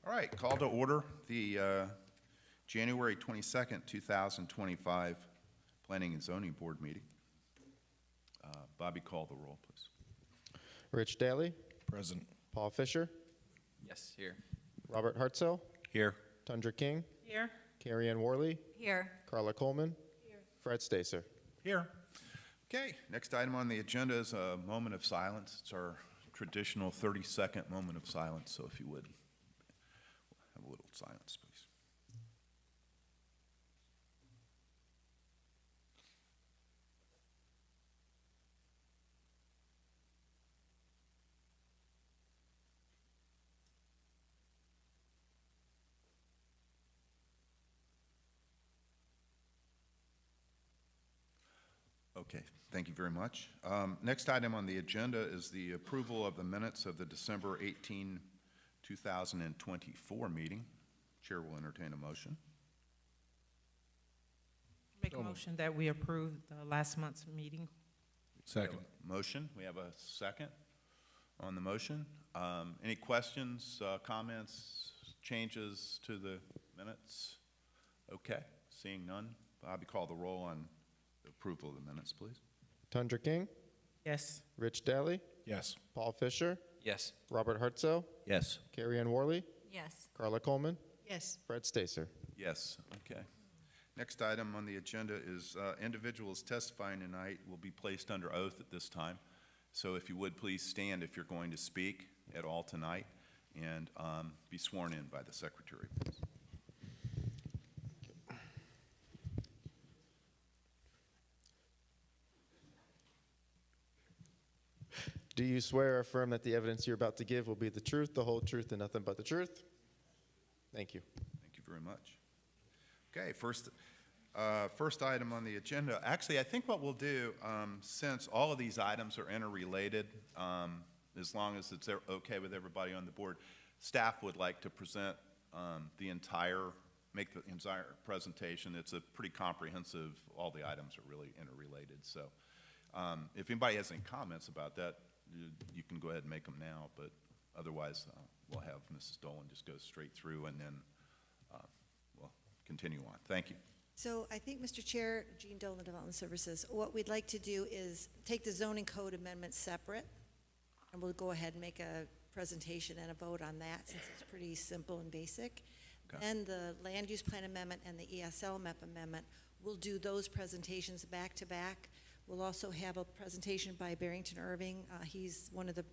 All right, call to order the January 22nd, 2025 Planning and Zoning Board meeting. Bobby, call the roll, please. Rich Daly, Present. Paul Fisher, Yes, here. Robert Hartzell, Here. Tundra King, Here. Carrie Ann Worley, Here. Carla Coleman, Fred Stacer. Here. Okay, next item on the agenda is a moment of silence. It's our traditional 30-second moment of silence, so if you would, have a little silence, please. Okay, thank you very much. Next item on the agenda is the approval of the minutes of the December 18, 2024 meeting. Chair will entertain a motion. Make a motion that we approve the last month's meeting. Second. Motion, we have a second on the motion. Any questions, comments, changes to the minutes? Okay, seeing none. Bobby, call the roll on the approval of the minutes, please. Tundra King, Yes. Rich Daly, Yes. Paul Fisher, Yes. Robert Hartzell, Yes. Carrie Ann Worley, Yes. Carla Coleman, Yes. Fred Stacer. Yes, okay. Next item on the agenda is individuals testifying tonight will be placed under oath at this time. So if you would, please stand if you're going to speak at all tonight and be sworn in by the secretary, please. Do you swear or affirm that the evidence you're about to give will be the truth, the whole truth, and nothing but the truth? Thank you. Thank you very much. Okay, first item on the agenda. Actually, I think what we'll do, since all of these items are interrelated, as long as it's okay with everybody on the board, staff would like to present make the entire presentation. It's a pretty comprehensive, all the items are really interrelated. So if anybody has any comments about that, you can go ahead and make them now, but otherwise we'll have Mrs. Dolan just go straight through and then we'll continue on. Thank you. So I think, Mr. Chair, Jean Dolan, Development Services, what we'd like to do is take the zoning code amendment separate, and we'll go ahead and make a presentation and a vote on that since it's pretty simple and basic. Okay. And the land use plan amendment and the ESL map amendment, we'll do those presentations back to back. We'll also have a presentation by Barrington Irving. He's one of the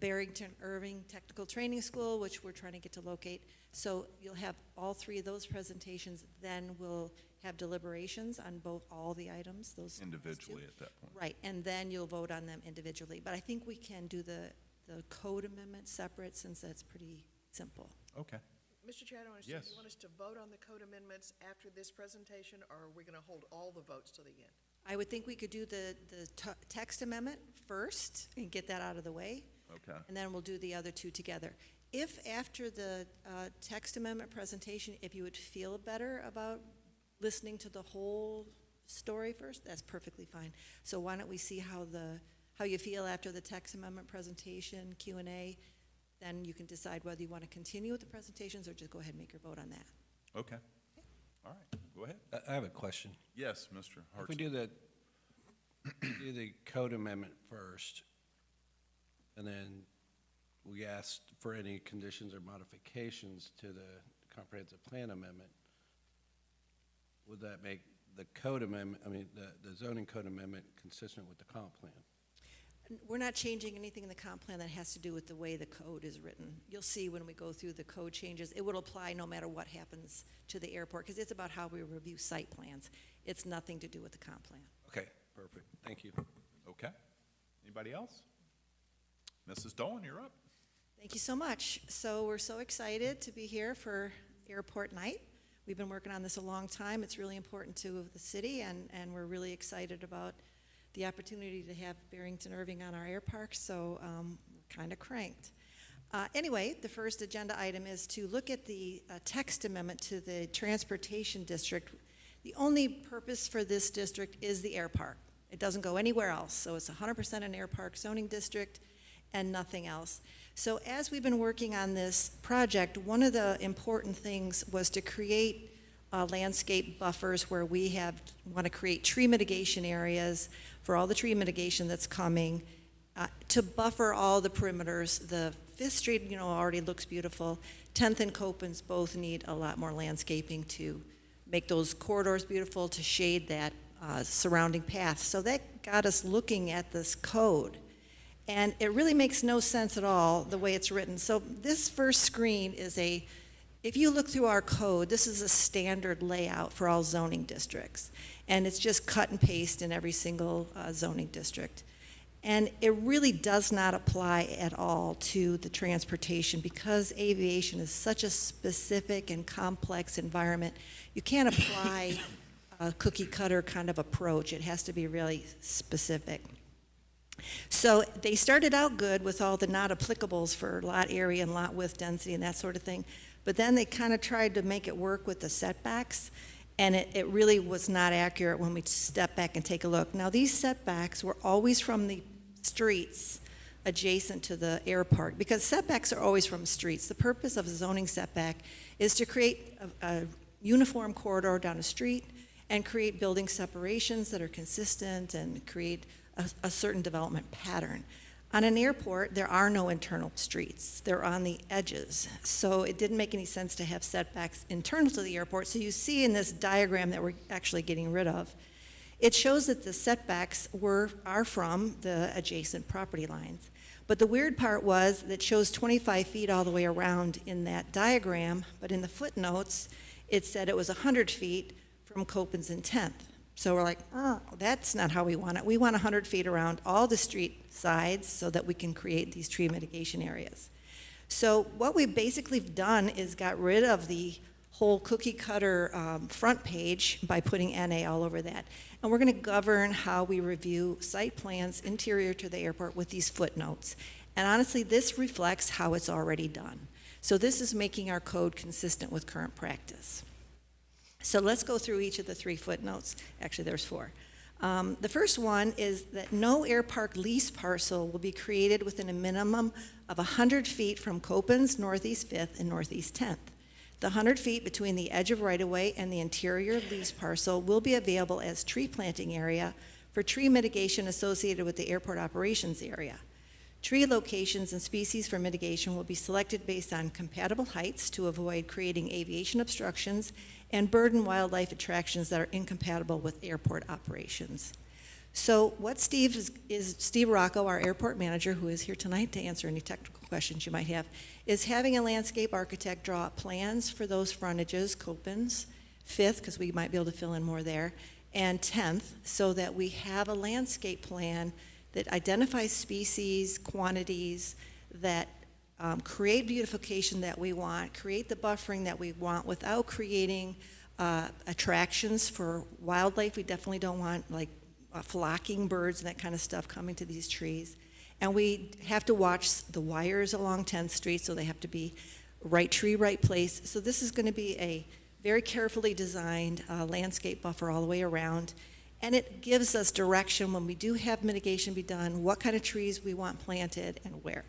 Barrington Irving Technical Training School, which we're trying to get to locate. So you'll have all three of those presentations. Then we'll have deliberations on all the items. Those Individually at that point. Right, and then you'll vote on them individually. But I think we can do the code amendment separate since that's pretty simple. Okay. Mr. Chair, I don't understand. Yes. You want us to vote on the code amendments after this presentation, or are we going to hold all the votes to the end? I would think we could do the text amendment first and get that out of the way. Okay. And then we'll do the other two together. If after the text amendment presentation, if you would feel better about listening to the whole story first, that's perfectly fine. So why don't we see how you feel after the text amendment presentation, Q&A, then you can decide whether you want to continue with the presentations or just go ahead and make your vote on that. Okay. All right. Go ahead. I have a question. Yes, Mr. Hartzell. If we do the code amendment first, and then we asked for any conditions or modifications to the comprehensive plan amendment, would that make the code amendment, the zoning code amendment consistent with the comp plan? We're not changing anything in the comp plan that has to do with the way the code is written. You'll see when we go through the code changes, it will apply no matter what happens to the airport, because it's about how we review site plans. It's nothing to do with the comp plan. Okay, perfect. Thank you. Okay. Anybody else? Mrs. Dolan, you're up. Thank you so much. So we're so excited to be here for airport night. We've been working on this a long time. It's really important to the city, and we're really excited about the opportunity to have Barrington Irving on our air park, so we're kind of cranked. Anyway, the first agenda item is to look at the text amendment to the transportation district. The only purpose for this district is the air park. It doesn't go anywhere else, so it's 100% an air park zoning district, and nothing else. So as we've been working on this project, one of the important things was to create landscape buffers where we want to create tree mitigation areas for all the tree mitigation that's coming, to buffer all the perimeters. The 5th Street, already looks beautiful. 10th and Copans both need a lot more landscaping to make those corridors beautiful, to shade that surrounding path. So that got us looking at this code. And it really makes no sense at all the way it's written. So this first screen is if you look through our code, this is a standard layout for all zoning districts. And it's just cut and paste in every single zoning district. And it really does not apply at all to the transportation, because aviation is such a specific and complex environment. You can't apply a cookie cutter kind of approach. It has to be really specific. So they started out good with all the not applicables for lot area and lot width density and that sort of thing. But then they kind of tried to make it work with the setbacks, and it really was not accurate when we step back and take a look. Now, these setbacks were always from the streets adjacent to the airport, because setbacks are always from streets. The purpose of a zoning setback is to create a uniform corridor down a street and create building separations that are consistent and create a certain development pattern. On an airport, there are no internal streets. They're on the edges. So it didn't make any sense to have setbacks internal to the airport. So you see in this diagram that we're actually getting rid of, it shows that the setbacks are from the adjacent property lines. But the weird part was that it shows 25 feet all the way around in that diagram, but in the footnotes, it said it was 100 feet from Copans and 10th. So we're like, oh, that's not how we want it. We want 100 feet around all the street sides so that we can create these tree mitigation areas. So what we've basically done is got rid of the whole cookie cutter front page by putting NA all over that. And we're going to govern how we review site plans interior to the airport with these footnotes. And honestly, this reflects how it's already done. So this is making our code consistent with current practice. So let's go through each of the 3 footnotes. Actually, there's 4. The first one is that no air park lease parcel will be created within a minimum of 100 feet from Copans, Northeast 5th, and Northeast 10th. The 100 feet between the edge of right-of-way and the interior lease parcel will be available as tree planting area for tree mitigation associated with the airport operations area. Tree locations and species for mitigation will be selected based on compatible heights to avoid creating aviation obstructions and burden wildlife attractions that are incompatible with airport operations. So what Steve Rocco, our airport manager, who is here tonight to answer any technical questions you might have, is having a landscape architect draw up plans for those frontages, Copans, 5th, because we might be able to fill in more there, and 10th, so that we have a landscape plan that identifies species, quantities, that create beautification that we want, create the buffering that we want without creating attractions for wildlife. We definitely don't want like flocking birds and that kind of stuff coming to these trees. And we have to watch the wires along 10th Street, so they have to be right tree, right place. So this is going to be a very carefully designed landscape buffer all the way around. And it gives us direction when we do have mitigation be done, what kind of trees we want planted and where.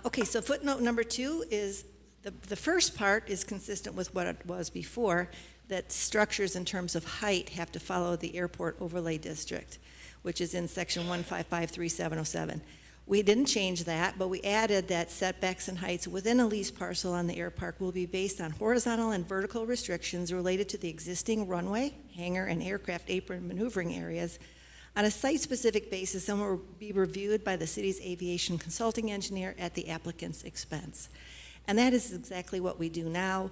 Okay, so footnote number 2 is the first part is consistent with what it was before, that structures in terms of height have to follow the airport overlay district, which is in section 1553707. We didn't change that, but we added that setbacks and heights within a lease parcel on the air park will be based on horizontal and vertical restrictions related to the existing runway, hangar, and aircraft apron maneuvering areas on a site-specific basis and will be reviewed by the city's aviation consulting engineer at the applicant's expense. And that is exactly what we do now.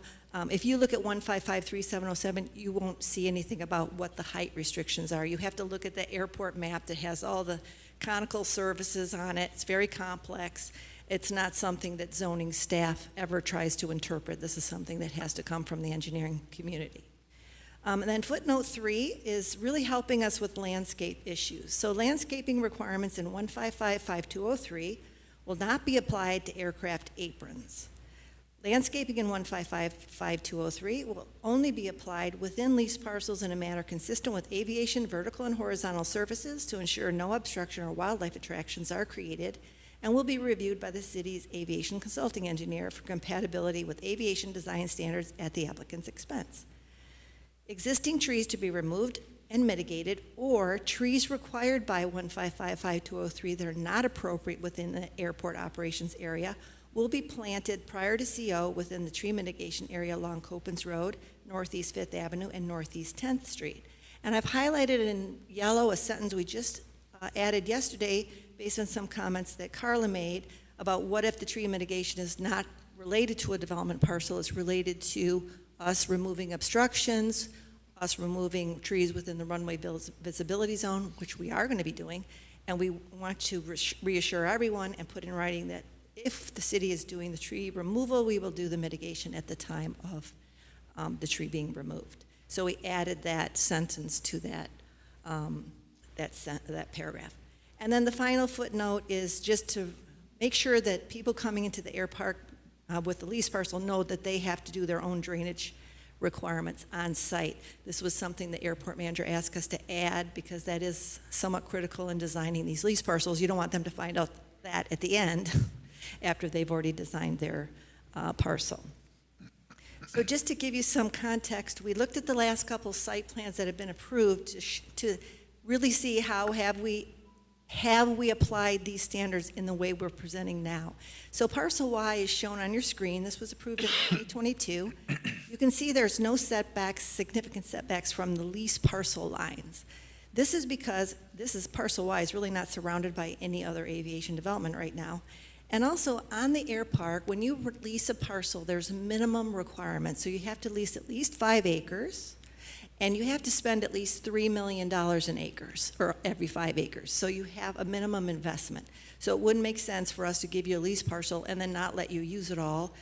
If you look at 1553707, you won't see anything about what the height restrictions are. You have to look at the airport map that has all the conical services on it. It's very complex. It's not something that zoning staff ever tries to interpret. This is something that has to come from the engineering community. And then footnote 3 is really helping us with landscape issues. So landscaping requirements in 1555203 will not be applied to aircraft aprons. Landscaping in 1555203 will only be applied within leased parcels in a manner consistent with aviation vertical and horizontal surfaces to ensure no obstruction or wildlife attractions are created, and will be reviewed by the city's aviation consulting engineer for compatibility with aviation design standards at the applicant's expense. Existing trees to be removed and mitigated, or trees required by 1555203 that are not appropriate within the airport operations area, will be planted prior to CO within the tree mitigation area along Copens Road, Northeast 5th Avenue, and Northeast 10th Street. And I've highlighted in yellow a sentence we just added yesterday based on some comments that Carla made about what if the tree mitigation is not related to a development parcel, it's related to us removing obstructions, us removing trees within the runway visibility zone, which we are going to be doing, and we want to reassure everyone and put in writing that if the city is doing the tree removal, we will do the mitigation at the time of the tree being removed. So we added that sentence to that paragraph. And then the final footnote is just to make sure that people coming into the air park with the lease parcel know that they have to do their own drainage requirements on site. This was something the airport manager asked us to add because that is somewhat critical in designing these lease parcels. You don't want them to find out that at the end after they've already designed their parcel. So just to give you some context, we looked at the last couple site plans that have been approved to really see how have we applied these standards in the way we're presenting now. So parcel Y is shown on your screen. This was approved in 2022. You can see there's no setbacks, significant setbacks from the lease parcel lines. This is because parcel Y is really not surrounded by any other aviation development right now. And also on the air park, when you lease a parcel, there's minimum requirements. So you have to lease at least 5 acres, and you have to spend at least $3 million an acres, or every 5 acres. So you have a minimum investment. So it wouldn't make sense for us to give you a lease parcel and then not let you use it all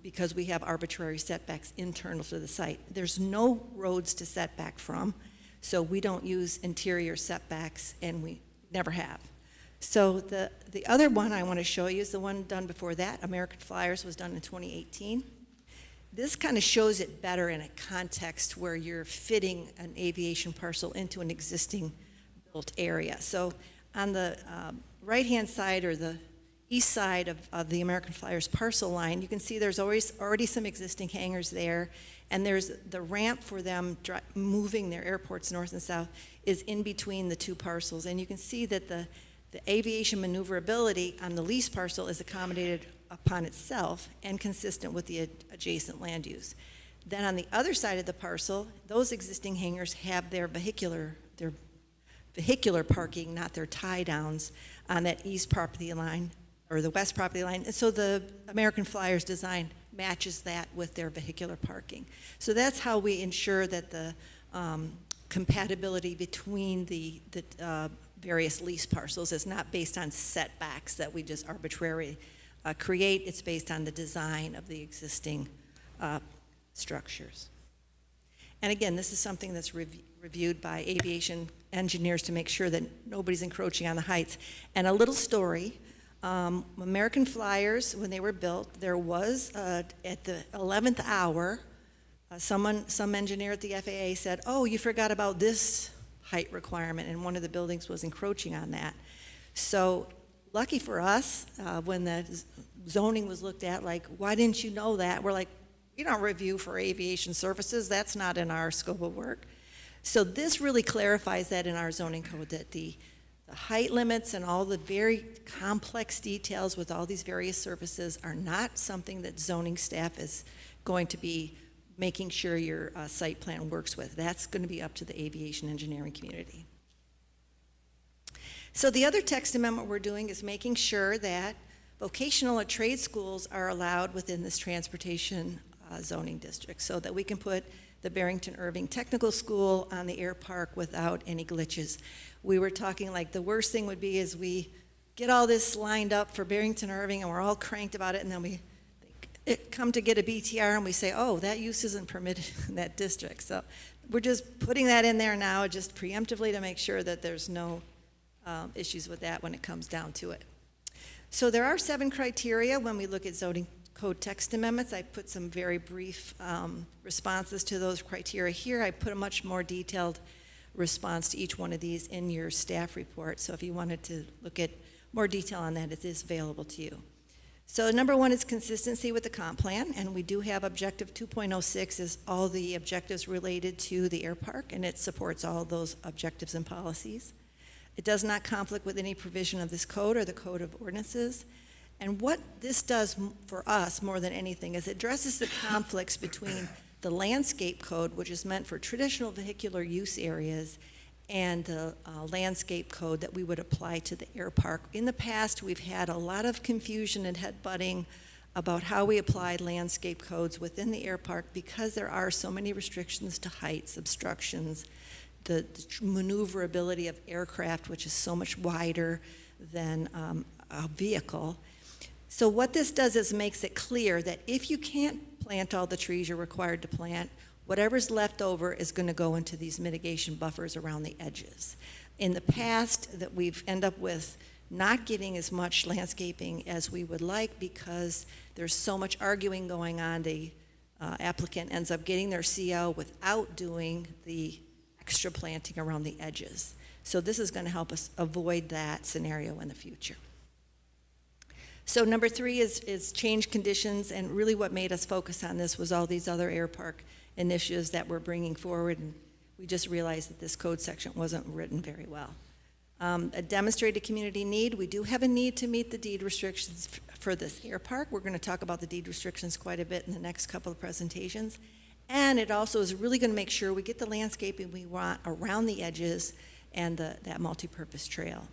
because we have arbitrary setbacks internal to the site. There's no roads to set back from, so we don't use interior setbacks, and we never have. So the other one I want to show you is the one done before that. American Flyers was done in 2018. This kind of shows it better in a context where you're fitting an aviation parcel into an existing built area. So on the right-hand side, or the east side of the American Flyers parcel line, you can see there's already some existing hangars there, and there's the ramp for them moving their airports north and south is in between the two parcels. And you can see that the aviation maneuverability on the lease parcel is accommodated upon itself and consistent with the adjacent land use. Then on the other side of the parcel, those existing hangars have their vehicular parking, not their tie downs, on that east property line or the west property line. And so the American Flyers design matches that with their vehicular parking. So that's how we ensure that the compatibility between the various lease parcels is not based on setbacks that we just arbitrarily create. It's based on the design of the existing structures. And again, this is something that's reviewed by aviation engineers to make sure that nobody's encroaching on the heights. And a little story, American Flyers, when they were built, there was, at the 11th hour, some engineer at the FAA said, oh, you forgot about this height requirement, and one of the buildings was encroaching on that. So lucky for us, when the zoning was looked at, like, why didn't you know that? We're like, we don't review for aviation services. That's not in our scope of work. So this really clarifies that in our zoning code, that the height limits and all the very complex details with all these various services are not something that zoning staff is going to be making sure your site plan works with. That's going to be up to the aviation engineering community. So the other text amendment we're doing is making sure that vocational or trade schools are allowed within this transportation zoning district, so that we can put the Barrington Irving Technical School on the air park without any glitches. We were talking like the worst thing would be is we get all this lined up for Barrington Irving and we're all cranked about it, and then we come to get a BTR and we say, oh, that use isn't permitted in that district. So we're just putting that in there now just preemptively to make sure that there's no issues with that when it comes down to it. So there are 7 criteria when we look at zoning code text amendments. I put some very brief responses to those criteria here. I put a much more detailed response to each one of these in your staff report. So if you wanted to look at more detail on that, it is available to you. So number one is consistency with the comp plan, and we do have objective 2.06 is all the objectives related to the air park, and it supports all those objectives and policies. It does not conflict with any provision of this code or the code of ordinances. And what this does for us more than anything is it addresses the conflicts between the landscape code, which is meant for traditional vehicular use areas, and the landscape code that we would apply to the air park. In the past, we've had a lot of confusion and headbutting about how we applied landscape codes within the air park because there are so many restrictions to heights, obstructions, the maneuverability of aircraft, which is so much wider than a vehicle. So what this does is makes it clear that if you can't plant all the trees you're required to plant, whatever's left over is going to go into these mitigation buffers around the edges. In the past, that we've ended up with not getting as much landscaping as we would like because there's so much arguing going on. The applicant ends up getting their CO without doing the extra planting around the edges. So this is going to help us avoid that scenario in the future. So number three is change conditions, and really what made us focus on this was all these other air park initiatives that we're bringing forward, and we just realized that this code section wasn't written very well. A demonstrated community need. We do have a need to meet the deed restrictions for this air park. We're going to talk about the deed restrictions quite a bit in the next couple of presentations. And it also is really going to make sure we get the landscaping we want around the edges and that multi-purpose trail.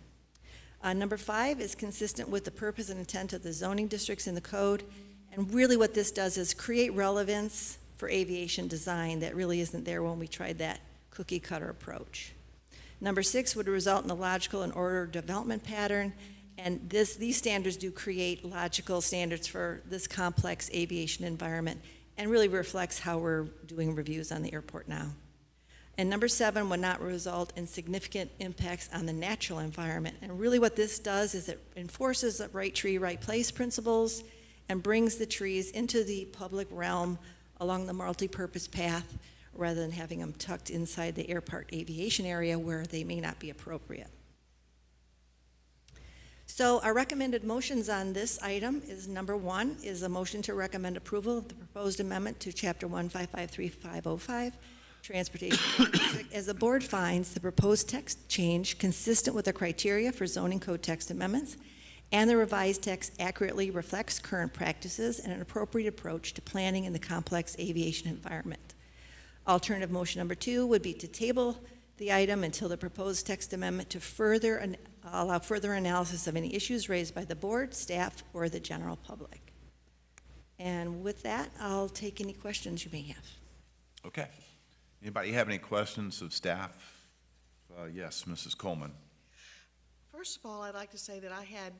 Number five is consistent with the purpose and intent of the zoning districts in the code. And really what this does is create relevance for aviation design that really isn't there when we tried that cookie cutter approach. Number six would result in a logical and ordered development pattern. And these standards do create logical standards for this complex aviation environment and really reflects how we're doing reviews on the airport now. And number seven would not result in significant impacts on the natural environment. And really what this does is it enforces the right tree, right place principles and brings the trees into the public realm along the multi-purpose path rather than having them tucked inside the air park aviation area where they may not be appropriate. So our recommended motions on this item is number one is a motion to recommend approval of the proposed amendment to Chapter 1553505, Transportation. As the board finds the proposed text change consistent with the criteria for zoning code text amendments, and the revised text accurately reflects current practices and an appropriate approach to planning in the complex aviation environment. Alternative motion number two would be to table the item until the proposed text amendment to allow further analysis of any issues raised by the board, staff, or the general public. And with that, I'll take any questions you may have. Okay. Anybody have any questions of staff? Yes, Mrs. Coleman. First of all, I'd like to say that I had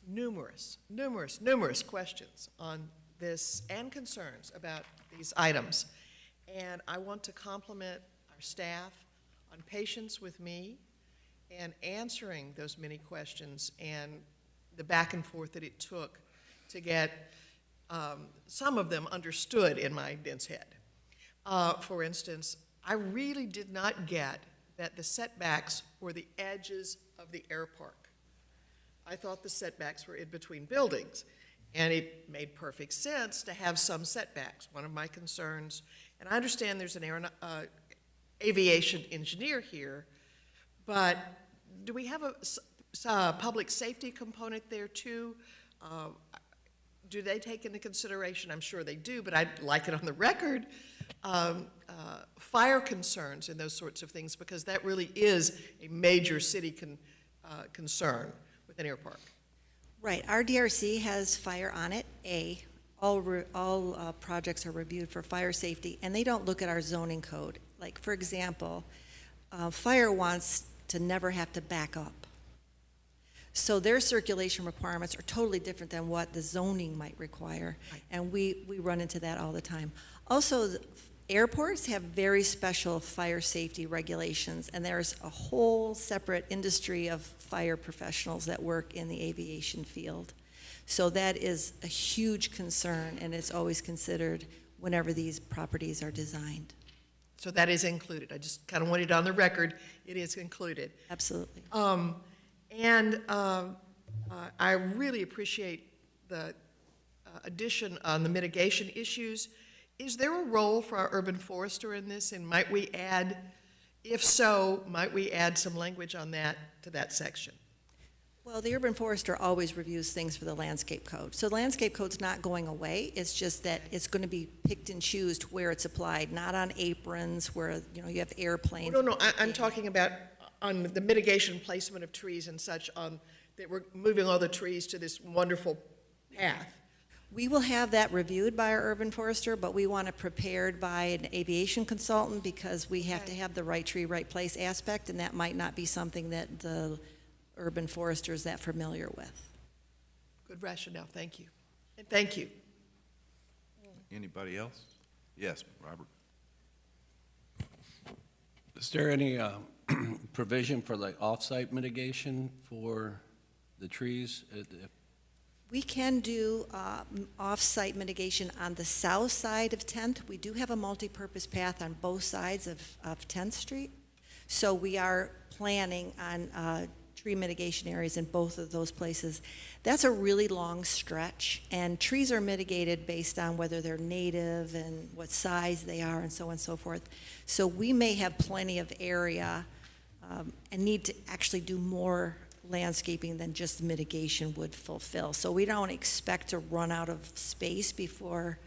numerous questions on this and concerns about these items. And I want to compliment our staff on patience with me and answering those many questions and the back and forth that it took to get some of them understood in my dense head. For instance, I really did not get that the setbacks were the edges of the air park. I thought the setbacks were in between buildings, and it made perfect sense to have some setbacks. One of my concerns, and I understand there's an aviation engineer here, but do we have a public safety component there too? Do they take into consideration? I'm sure they do, but I'd like it on the record. Fire concerns and those sorts of things, because that really is a major city concern with an air park. Right, our DRC has fire on it, all projects are reviewed for fire safety, and they don't look at our zoning code. Like, for example, fire wants to never have to back up. So their circulation requirements are totally different than what the zoning might require, right. And we run into that all the time. Also, airports have very special fire safety regulations, and there's a whole separate industry of fire professionals that work in the aviation field. So that is a huge concern, and it's always considered whenever these properties are designed. So that is included. I just kind of want it on the record. It is included. Absolutely. I really appreciate the addition on the mitigation issues. Is there a role for our urban forester in this, and might we add, if so, might we add some language on that to that section? Well, the urban forester always reviews things for the landscape code. So the landscape code's not going away. It's just that it's going to be picked and choosed where it's applied, not on aprons where, you have airplanes. No, I'm talking about on the mitigation placement of trees and such, that we're moving all the trees to this wonderful path. We will have that reviewed by our urban forester, but we want it prepared by an aviation consultant because we have to have the right tree, right place aspect, and that might not be something that the urban forester is that familiar with. Good rationale, thank you. And thank you. Anybody else? Yes, Robert. Is there any provision for like off-site mitigation for the trees? We can do off-site mitigation on the south side of 10th. We do have a multi-purpose path on both sides of 10th Street. So we are planning on tree mitigation areas in both of those places. That's a really long stretch, and trees are mitigated based on whether they're native and what size they are and so on and so forth. So we may have plenty of area and need to actually do more landscaping than just mitigation would fulfill. So we don't expect to run out of space before,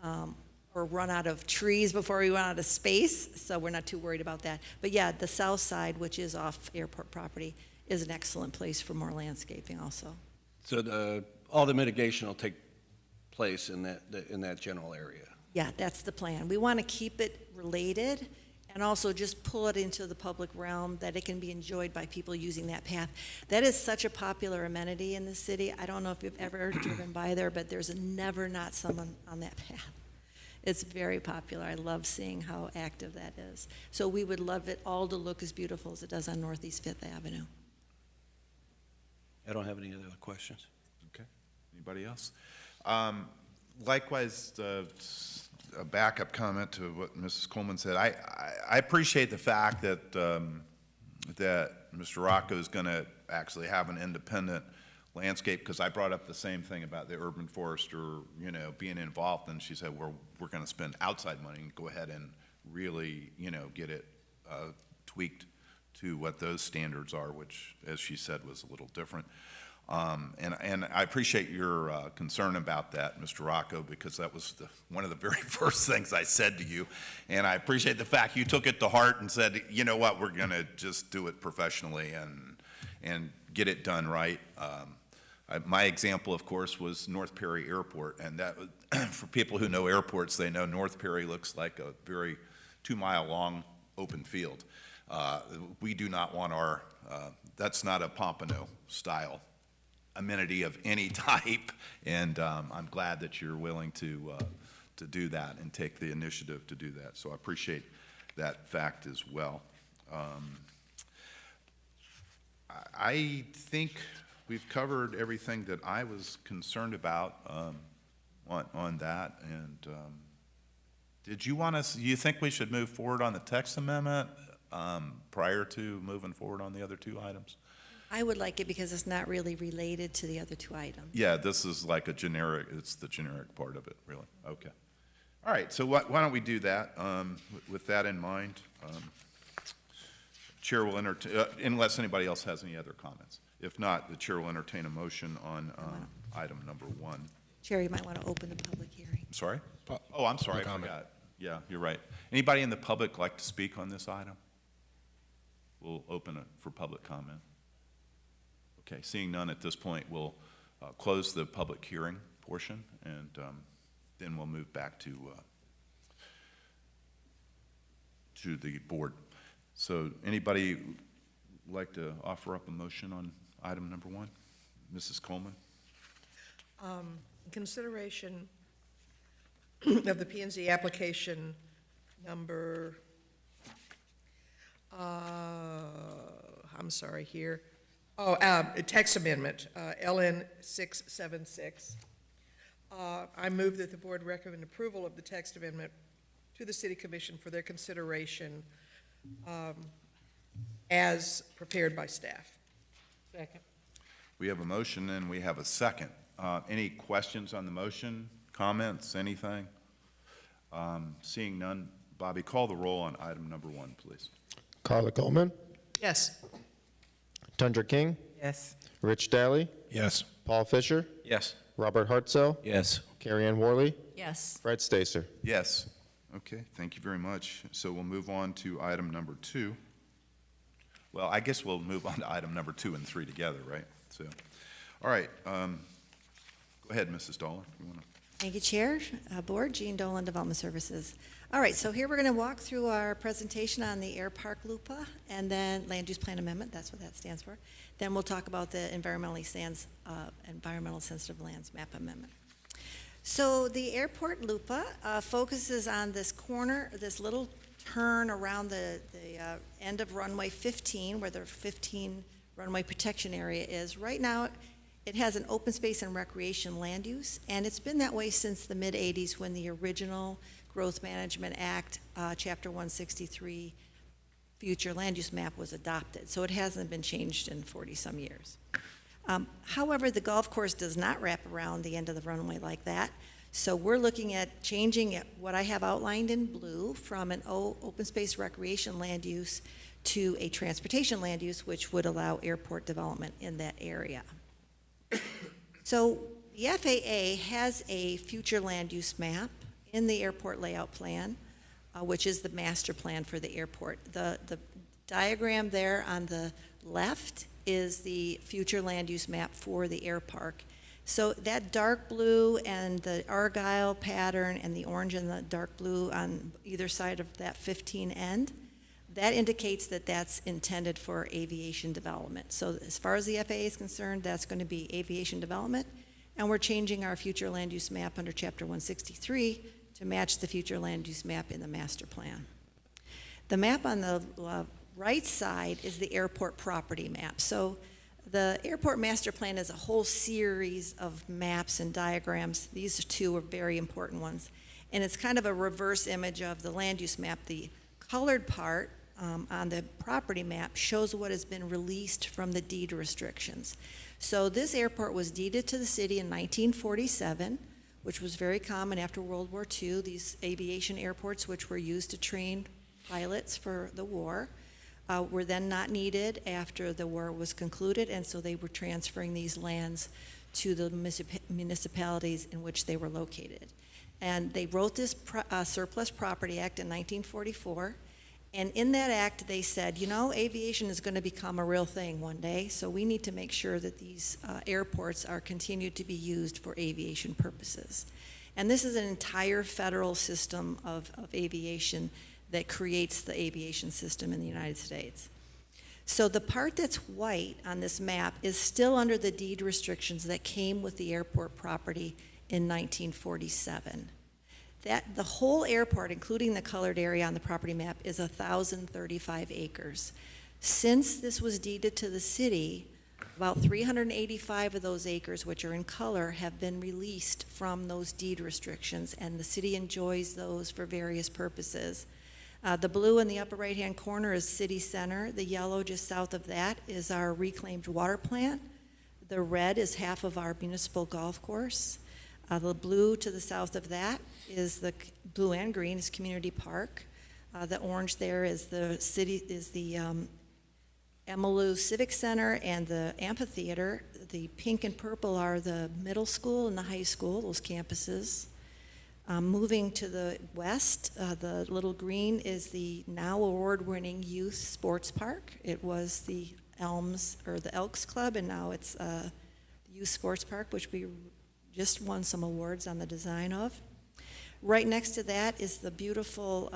or run out of trees before we run out of space, so we're not too worried about that. But yeah, the south side, which is off airport property, is an excellent place for more landscaping also. So all the mitigation will take place in that general area? Yeah, that's the plan. We want to keep it related and also just pull it into the public realm that it can be enjoyed by people using that path. That is such a popular amenity in the city. I don't know if you've ever driven by there, but there's never not someone on that path. It's very popular. I love seeing how active that is. So we would love it all to look as beautiful as it does on Northeast Fifth Avenue. I don't have any other questions. Okay. Anybody else? Likewise, a backup comment to what Mrs. Coleman said. I appreciate the fact that that Mr. Rocco is going to actually have an independent landscape, because I brought up the same thing about the urban forester, being involved, and she said, we're going to spend outside money and go ahead and really, get it tweaked to what those standards are, which, as she said, was a little different. And I appreciate your concern about that, Mr. Rocco, because that was one of the very first things I said to you. And I appreciate the fact you took it to heart and said, you know what, we're going to just do it professionally and get it done right. My example, of course, was North Perry Airport. And that was, for people who know airports, they know North Perry looks like a very 2-mile-long open field. We do not want our, that's not a Pompano style amenity of any type, and I'm glad that you're willing to do that and take the initiative to do that. So I appreciate that fact as well. I think we've covered everything that I was concerned about on that. And did you want us? You think we should move forward on the text amendment prior to moving forward on the other two items? I would like it because it's not really related to the other two items. Yeah, this is like a generic, it's the generic part of it, really. Okay. All right, so why don't we do that? With that in mind, Chair will entertain, unless anybody else has any other comments. If not, the Chair will entertain a motion on item number 1. Chair, you might want to open the public hearing. Sorry? Oh, I'm sorry, I forgot. Yeah, you're right. Anybody in the public like to speak on this item? We'll open it for public comment. Okay, seeing none at this point, we'll close the public hearing portion, and then we'll move back to the board. So anybody like to offer up a motion on item number 1? Mrs. Coleman? Consideration of the P&Z application number, I'm sorry here, A text amendment, LN 676. I move that the board recommend approval of the text amendment to the city commission for their consideration as prepared by staff. Second. We have a motion and we have a second. Any questions on the motion, comments, anything? Seeing none, Bobby, call the roll on item number 1, please. Carla Coleman, Yes. Tundra King, Yes. Rich Daly, Yes. Paul Fisher, Yes. Robert Hartzell, Yes. Carrie Ann Worley, Yes. Fred Stacer. Yes. Okay, thank you very much. So we'll move on to item number 2. Well, I guess we'll move on to item number 2 and 3 together, right? So, all right. Go ahead, Mrs. Dolan. You want to? Thank you, Chair, Board, Jean Dolan, Development Services. All right, so here we're going to walk through our presentation on the Air Park LUPA and then Land Use Plan Amendment, that's what that stands for. Then we'll talk about the Environmental Sensitive Lands Map Amendment. So the Airport LUPA focuses on this corner, this little turn around the end of runway 15, where the 15 runway protection area is. Right now, it has an open space and recreation land use, and it's been that way since the mid-'80s when the original Growth Management Act, Chapter 163, future land use map was adopted. So it hasn't been changed in 40-some years. However, the golf course does not wrap around the end of the runway like that. So we're looking at changing what I have outlined in blue from an open space recreation land use to a transportation land use, which would allow airport development in that area. So the FAA has a future land use map in the airport layout plan, which is the master plan for the airport. The diagram there on the left is the future land use map for the air park. So that dark blue and the Argyle pattern and the orange and the dark blue on either side of that 15 end, that indicates that that's intended for aviation development. So as far as the FAA is concerned, that's going to be aviation development, and we're changing our future land use map under Chapter 163 to match the future land use map in the master plan. The map on the right side is the airport property map. So the airport master plan is a whole series of maps and diagrams. These two are very important ones. And it's kind of a reverse image of the land use map. The colored part on the property map shows what has been released from the deed restrictions. So this airport was deeded to the city in 1947, which was very common after World War II. These aviation airports, which were used to train pilots for the war, were then not needed after the war was concluded, and so they were transferring these lands to the municipalities in which they were located. And they wrote this Surplus Property Act in 1944, and in that act they said, you know, aviation is going to become a real thing one day, so we need to make sure that these airports are continued to be used for aviation purposes. And this is an entire federal system of aviation that creates the aviation system in the United States. So the part that's white on this map is still under the deed restrictions that came with the airport property in 1947. The whole airport, including the colored area on the property map, is 1,035 acres. Since this was deeded to the city, about 385 of those acres, which are in color, have been released from those deed restrictions, and the city enjoys those for various purposes. The blue in the upper right-hand corner is City Center. The yellow just south of that is our reclaimed water plant. The red is half of our municipal golf course. The blue to the south of that is the blue and green is Community Park. The orange there is the Emmylou Civic Center and the amphitheater. The pink and purple are the middle school and the high school, those campuses. Moving to the west, the little green is the now award-winning youth sports park. It was the Elks Club, and now it's the Youth Sports Park, which we just won some awards on the design of. Right next to that is the beautiful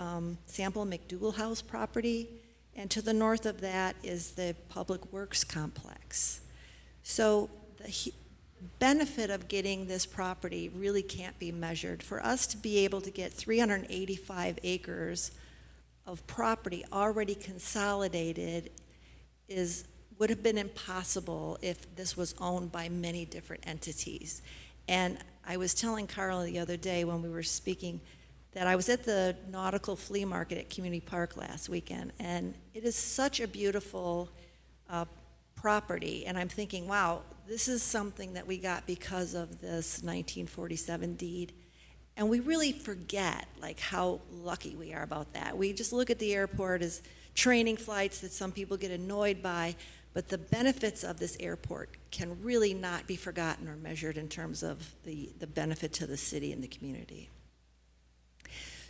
Sample McDougal House property, and to the north of that is the Public Works Complex. So the benefit of getting this property really can't be measured. For us to be able to get 385 acres of property already consolidated is would have been impossible if this was owned by many different entities. And I was telling Carla the other day when we were speaking that I was at the Nautical Flea Market at Community Park last weekend, and it is such a beautiful property, and I'm thinking, wow, this is something that we got because of this 1947 deed. And we really forget like how lucky we are about that. We just look at the airport as training flights that some people get annoyed by, but the benefits of this airport can really not be forgotten or measured in terms of the benefit to the city and the community.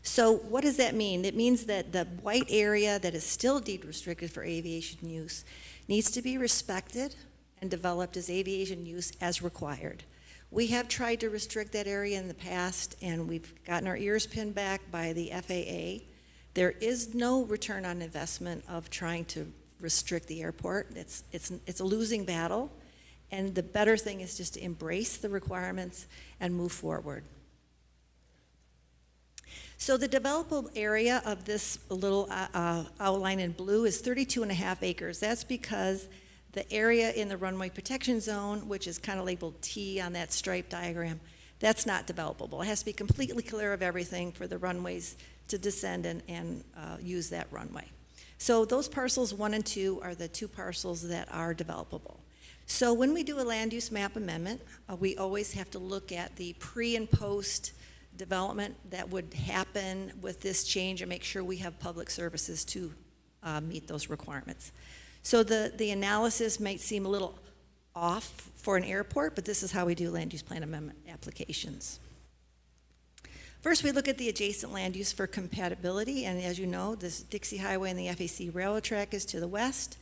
So what does that mean? It means that the white area that is still deed restricted for aviation use needs to be respected and developed as aviation use as required. We have tried to restrict that area in the past, and we've gotten our ears pinned back by the FAA. There is no return on investment of trying to restrict the airport. It's a losing battle, and the better thing is just to embrace the requirements and move forward. So the developable area of this little outline in blue is 32.5 acres. That's because the area in the runway protection zone, which is kind of labeled T on that stripe diagram, that's not developable. It has to be completely clear of everything for the runways to descend and use that runway. So those parcels 1 and 2 are the 2 parcels that are developable. So when we do a land use map amendment, we always have to look at the pre and post development that would happen with this change and make sure we have public services to meet those requirements. So the analysis might seem a little off for an airport, but this is how we do land use plan amendment applications. First, we look at the adjacent land use for compatibility, and as you know, this Dixie Highway and the FAC railroad track is to the west.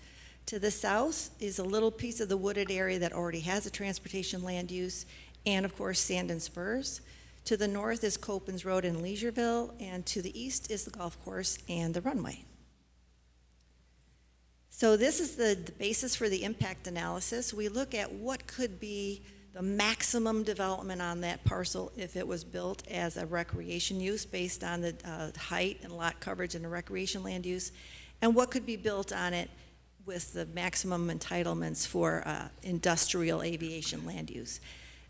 To the south is a little piece of the wooded area that already has a transportation land use, and of course, Sand and Spurs. To the north is Copens Road in Leisureeville, and to the east is the golf course and the runway. So this is the basis for the impact analysis. We look at what could be the maximum development on that parcel if it was built as a recreation use based on the height and lot coverage and the recreation land use, and what could be built on it with the maximum entitlements for industrial aviation land use.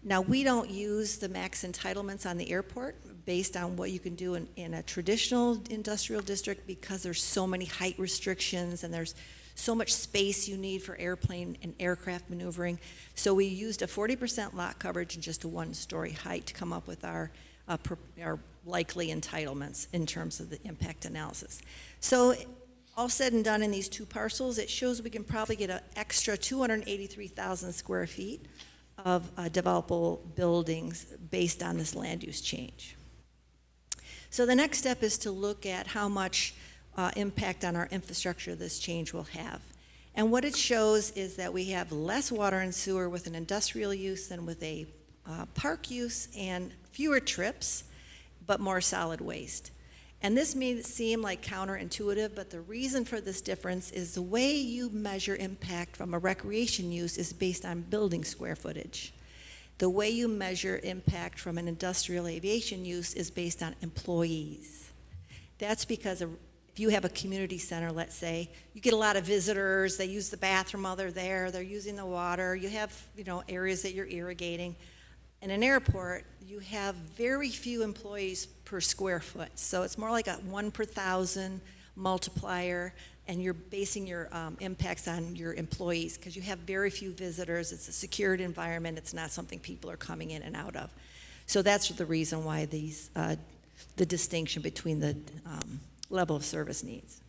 Now, we don't use the max entitlements on the airport based on what you can do in a traditional industrial district because there's so many height restrictions and there's so much space you need for airplane and aircraft maneuvering. So we used a 40% lot coverage and just a 1-story height to come up with our likely entitlements in terms of the impact analysis. So all said and done in these 2 parcels, it shows we can probably get an extra 283,000 square feet of developable buildings based on this land use change. So the next step is to look at how much impact on our infrastructure this change will have. And what it shows is that we have less water and sewer with an industrial use than with a park use, and fewer trips, but more solid waste. And this may seem like counterintuitive, but the reason for this difference is the way you measure impact from a recreation use is based on building square footage. The way you measure impact from an industrial aviation use is based on employees. That's because if you have a community center, let's say, you get a lot of visitors, they use the bathroom while they're there, they're using the water, you have, areas that you're irrigating. In an airport, you have very few employees per square foot. So it's more like a 1 per 1,000 multiplier, and you're basing your impacts on your employees because you have very few visitors. It's a secured environment. It's not something people are coming in and out of. So that's the reason why the distinction between the level of service needs.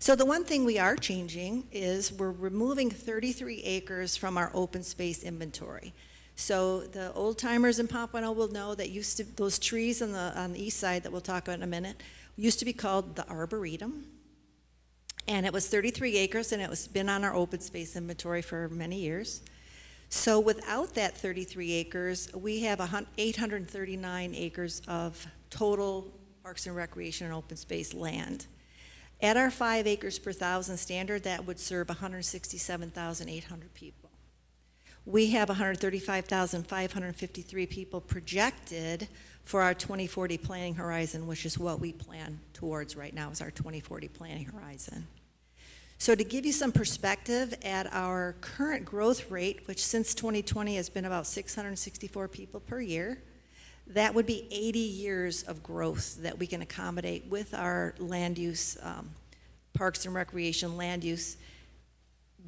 So the one thing we are changing is we're removing 33 acres from our open space inventory. So the old timers in Pompano will know that those trees on the east side that we'll talk about in a minute used to be called the Arboretum. And it was 33 acres, and it was been on our open space inventory for many years. So without that 33 acres, we have 839 acres of total parks and recreation and open space land. At our 5 acres per 1,000 standard, that would serve 167,800 people. We have 135,553 people projected for our 2040 planning horizon, which is what we plan towards right now is our 2040 planning horizon. So to give you some perspective, at our current growth rate, which since 2020 has been about 664 people per year, that would be 80 years of growth that we can accommodate with our land use, parks and recreation land use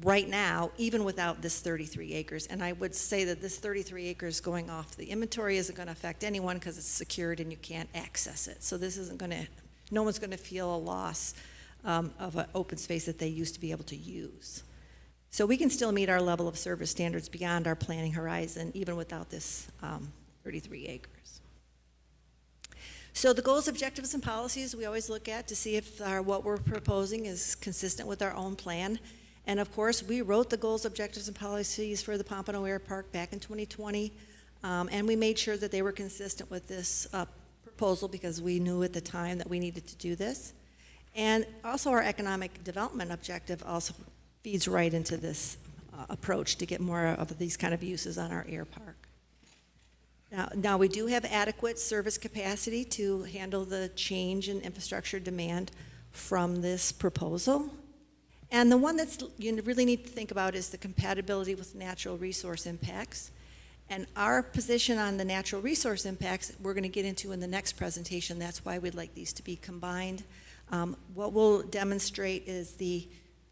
right now, even without this 33 acres. And I would say that this 33 acres going off the inventory isn't going to affect anyone because it's secured and you can't access it. So this isn't going to, no one's going to feel a loss of an open space that they used to be able to use. So we can still meet our level of service standards beyond our planning horizon, even without this 33 acres. So the goals, objectives, and policies we always look at to see if what we're proposing is consistent with our own plan. And of course, we wrote the goals, objectives, and policies for the Pompano Air Park back in 2020, and we made sure that they were consistent with this proposal because we knew at the time that we needed to do this. And also our economic development objective also feeds right into this approach to get more of these kind of uses on our air park. Now we do have adequate service capacity to handle the change in infrastructure demand from this proposal. And the one that's you really need to think about is the compatibility with natural resource impacts. And our position on the natural resource impacts, we're going to get into in the next presentation. That's why we'd like these to be combined. What we'll demonstrate is the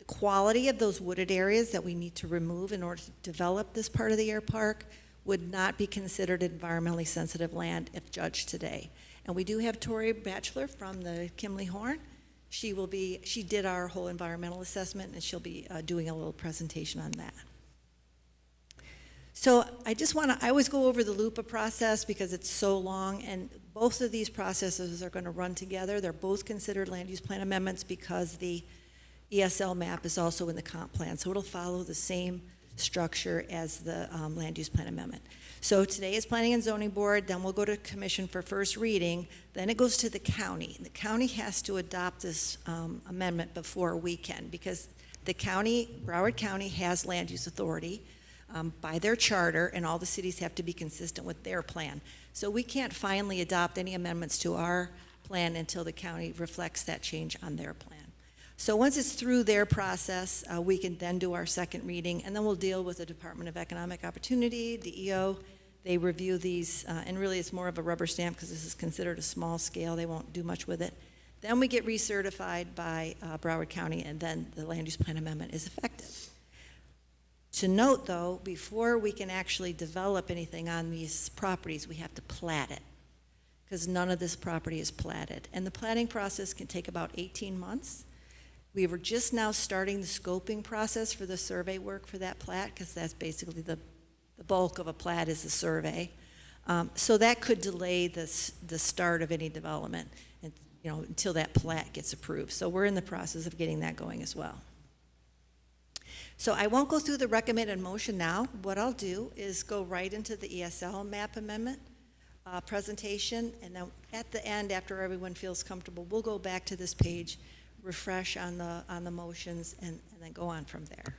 quality of those wooded areas that we need to remove in order to develop this part of the air park would not be considered environmentally sensitive land if judged today. And we do have Tori Batchelor from the Kimley Horn. She did our whole environmental assessment, and she'll be doing a little presentation on that. So I always go over the LUPA process because it's so long, and both of these processes are going to run together. They're both considered land use plan amendments because the ESL map is also in the comp plan, so it'll follow the same structure as the land use plan amendment. So today is Planning and Zoning Board, then we'll go to Commission for first reading, then it goes to the county. The county has to adopt this amendment before we can because the county, Broward County, has land use authority by their charter, and all the cities have to be consistent with their plan. So we can't finally adopt any amendments to our plan until the county reflects that change on their plan. So once it's through their process, we can then do our second reading, and then we'll deal with the Department of Economic Opportunity, the EO. They review these, and really it's more of a rubber stamp because this is considered a small scale. They won't do much with it. Then we get recertified by Broward County, and then the land use plan amendment is effective. To note, though, before we can actually develop anything on these properties, we have to plat it because none of this property is platted. And the platting process can take about 18 months. We were just now starting the scoping process for the survey work for that plat because that's basically the bulk of a plat is the survey. So that could delay the start of any development and, until that plat gets approved. So we're in the process of getting that going as well. So I won't go through the recommended motion now. What I'll do is go right into the ESL map amendment presentation, and then at the end, after everyone feels comfortable, we'll go back to this page, refresh on the motions, and then go on from there.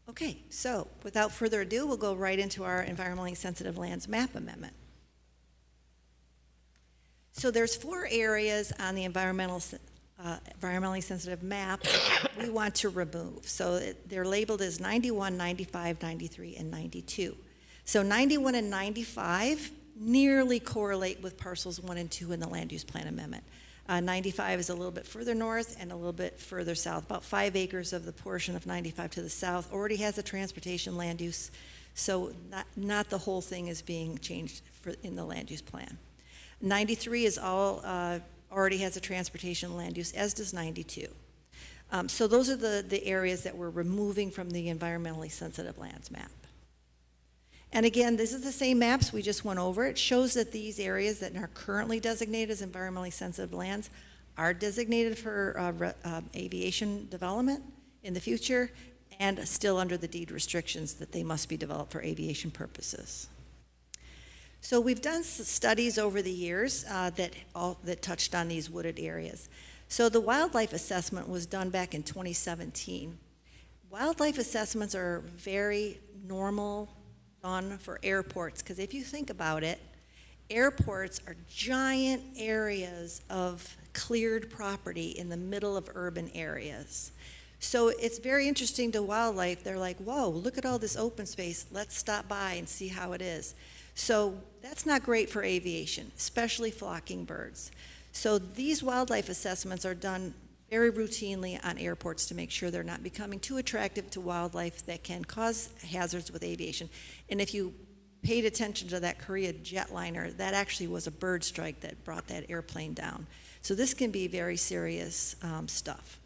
Okay, so without further ado, we'll go right into our environmentally sensitive lands map amendment. So there's 4 areas on the environmentally sensitive map we want to remove. So they're labeled as 91, 95, 93, and 92. So 91 and 95 nearly correlate with parcels 1 and 2 in the land use plan amendment. 95 is a little bit further north and a little bit further south. About 5 acres of the portion of 95 to the south already has a transportation land use, so not the whole thing is being changed in the land use plan. 93 is all already has a transportation land use, as does 92. So those are the areas that we're removing from the environmentally sensitive lands map. And again, this is the same maps we just went over. It shows that these areas that are currently designated as environmentally sensitive lands are designated for aviation development in the future and still under the deed restrictions that they must be developed for aviation purposes. So we've done studies over the years that touched on these wooded areas. So the wildlife assessment was done back in 2017. Wildlife assessments are very normal done for airports, because if you think about it, airports are giant areas of cleared property in the middle of urban areas. So it's very interesting to wildlife. They're like, whoa, look at all this open space. Let's stop by and see how it is. So that's not great for aviation, especially flocking birds. So these wildlife assessments are done very routinely on airports to make sure they're not becoming too attractive to wildlife that can cause hazards with aviation. And if you paid attention to that Korea jetliner, that actually was a bird strike that brought that airplane down. So this can be very serious stuff.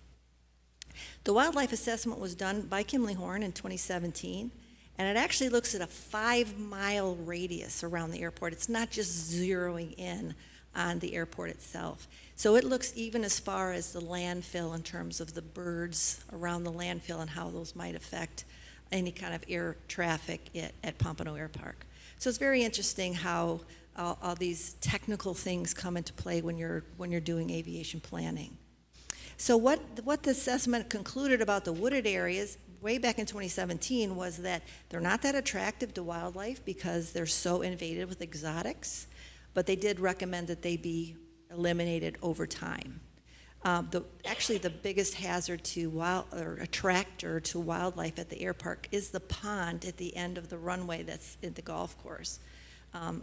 The wildlife assessment was done by Kimley-Horn in 2017, and it actually looks at a 5-mile radius around the airport. It's not just zeroing in on the airport itself. So it looks even as far as the landfill in terms of the birds around the landfill and how those might affect any kind of air traffic at Pompano Air Park. So it's very interesting how all these technical things come into play when you're doing aviation planning. So what the assessment concluded about the wooded areas way back in 2017 was that they're not that attractive to wildlife because they're so invaded with exotics, but they did recommend that they be eliminated over time. Actually, the biggest hazard to attractor to wildlife at the air park is the pond at the end of the runway that's in the golf course.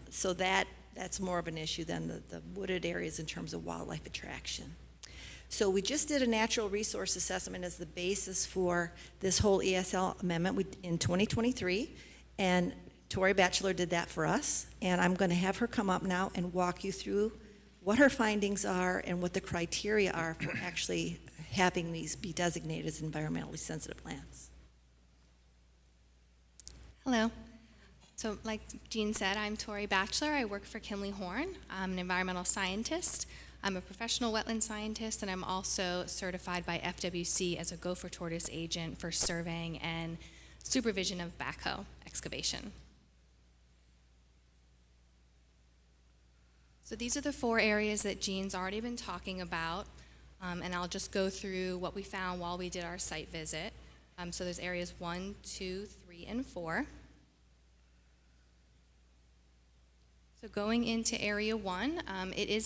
So that's more of an issue than the wooded areas in terms of wildlife attraction. So we just did a natural resource assessment as the basis for this whole ESL amendment in 2023, and Tori Batchelor did that for us, and I'm going to have her come up now and walk you through what her findings are and what the criteria are for actually having these be designated as environmentally sensitive lands. Hello. So like Jean said, I'm Tori Batchelor. I work for Kimley-Horn. I'm an environmental scientist. I'm a professional wetland scientist, and I'm also certified by FWC as a gopher tortoise agent for surveying and supervision of backhoe excavation. So these are the 4 areas that Jean's already been talking about, and I'll just go through what we found while we did our site visit. So there's areas 1, 2, 3, and 4. So going into area 1,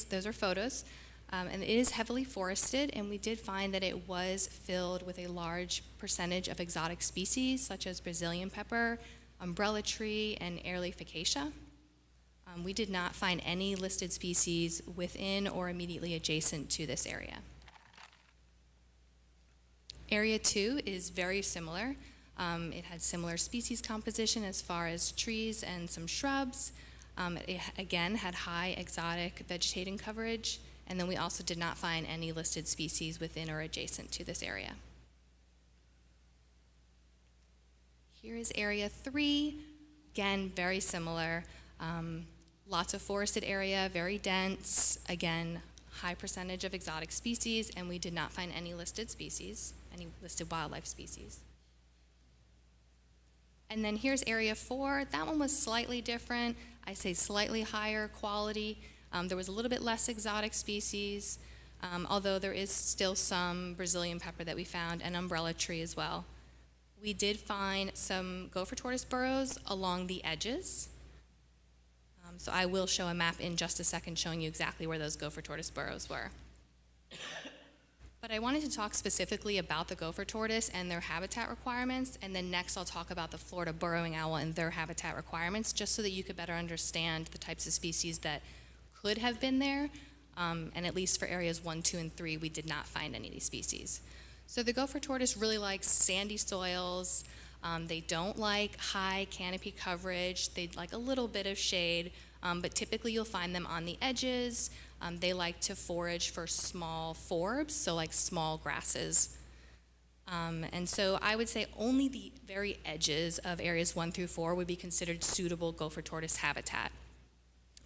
those are photos, and it is heavily forested, and we did find that it was filled with a large percentage of exotic species such as Brazilian pepper, umbrella tree, and airleaf acacia. We did not find any listed species within or immediately adjacent to this area. Area 2 is very similar. It had similar species composition as far as trees and some shrubs. It again had high exotic vegetating coverage, and then we also did not find any listed species within or adjacent to this area. Here is area 3, again, very similar. Lots of forested area, very dense, again, high percentage of exotic species, and we did not find any listed species, any listed wildlife species. And then here's area 4. That one was slightly different. I say slightly higher quality. There was a little bit less exotic species, although there is still some Brazilian pepper that we found, and umbrella tree as well. We did find some gopher tortoise burrows along the edges. So I will show a map in just a second showing you exactly where those gopher tortoise burrows were. But I wanted to talk specifically about the gopher tortoise and their habitat requirements, and then next I'll talk about the Florida burrowing owl and their habitat requirements, just so that you could better understand the types of species that could have been there, and at least for areas 1, 2, and 3, we did not find any of these species. So the gopher tortoise really likes sandy soils. They don't like high canopy coverage. They'd like a little bit of shade, but typically you'll find them on the edges. They like to forage for small forbs, so like small grasses. And so I would say only the very edges of areas 1 through 4 would be considered suitable gopher tortoise habitat.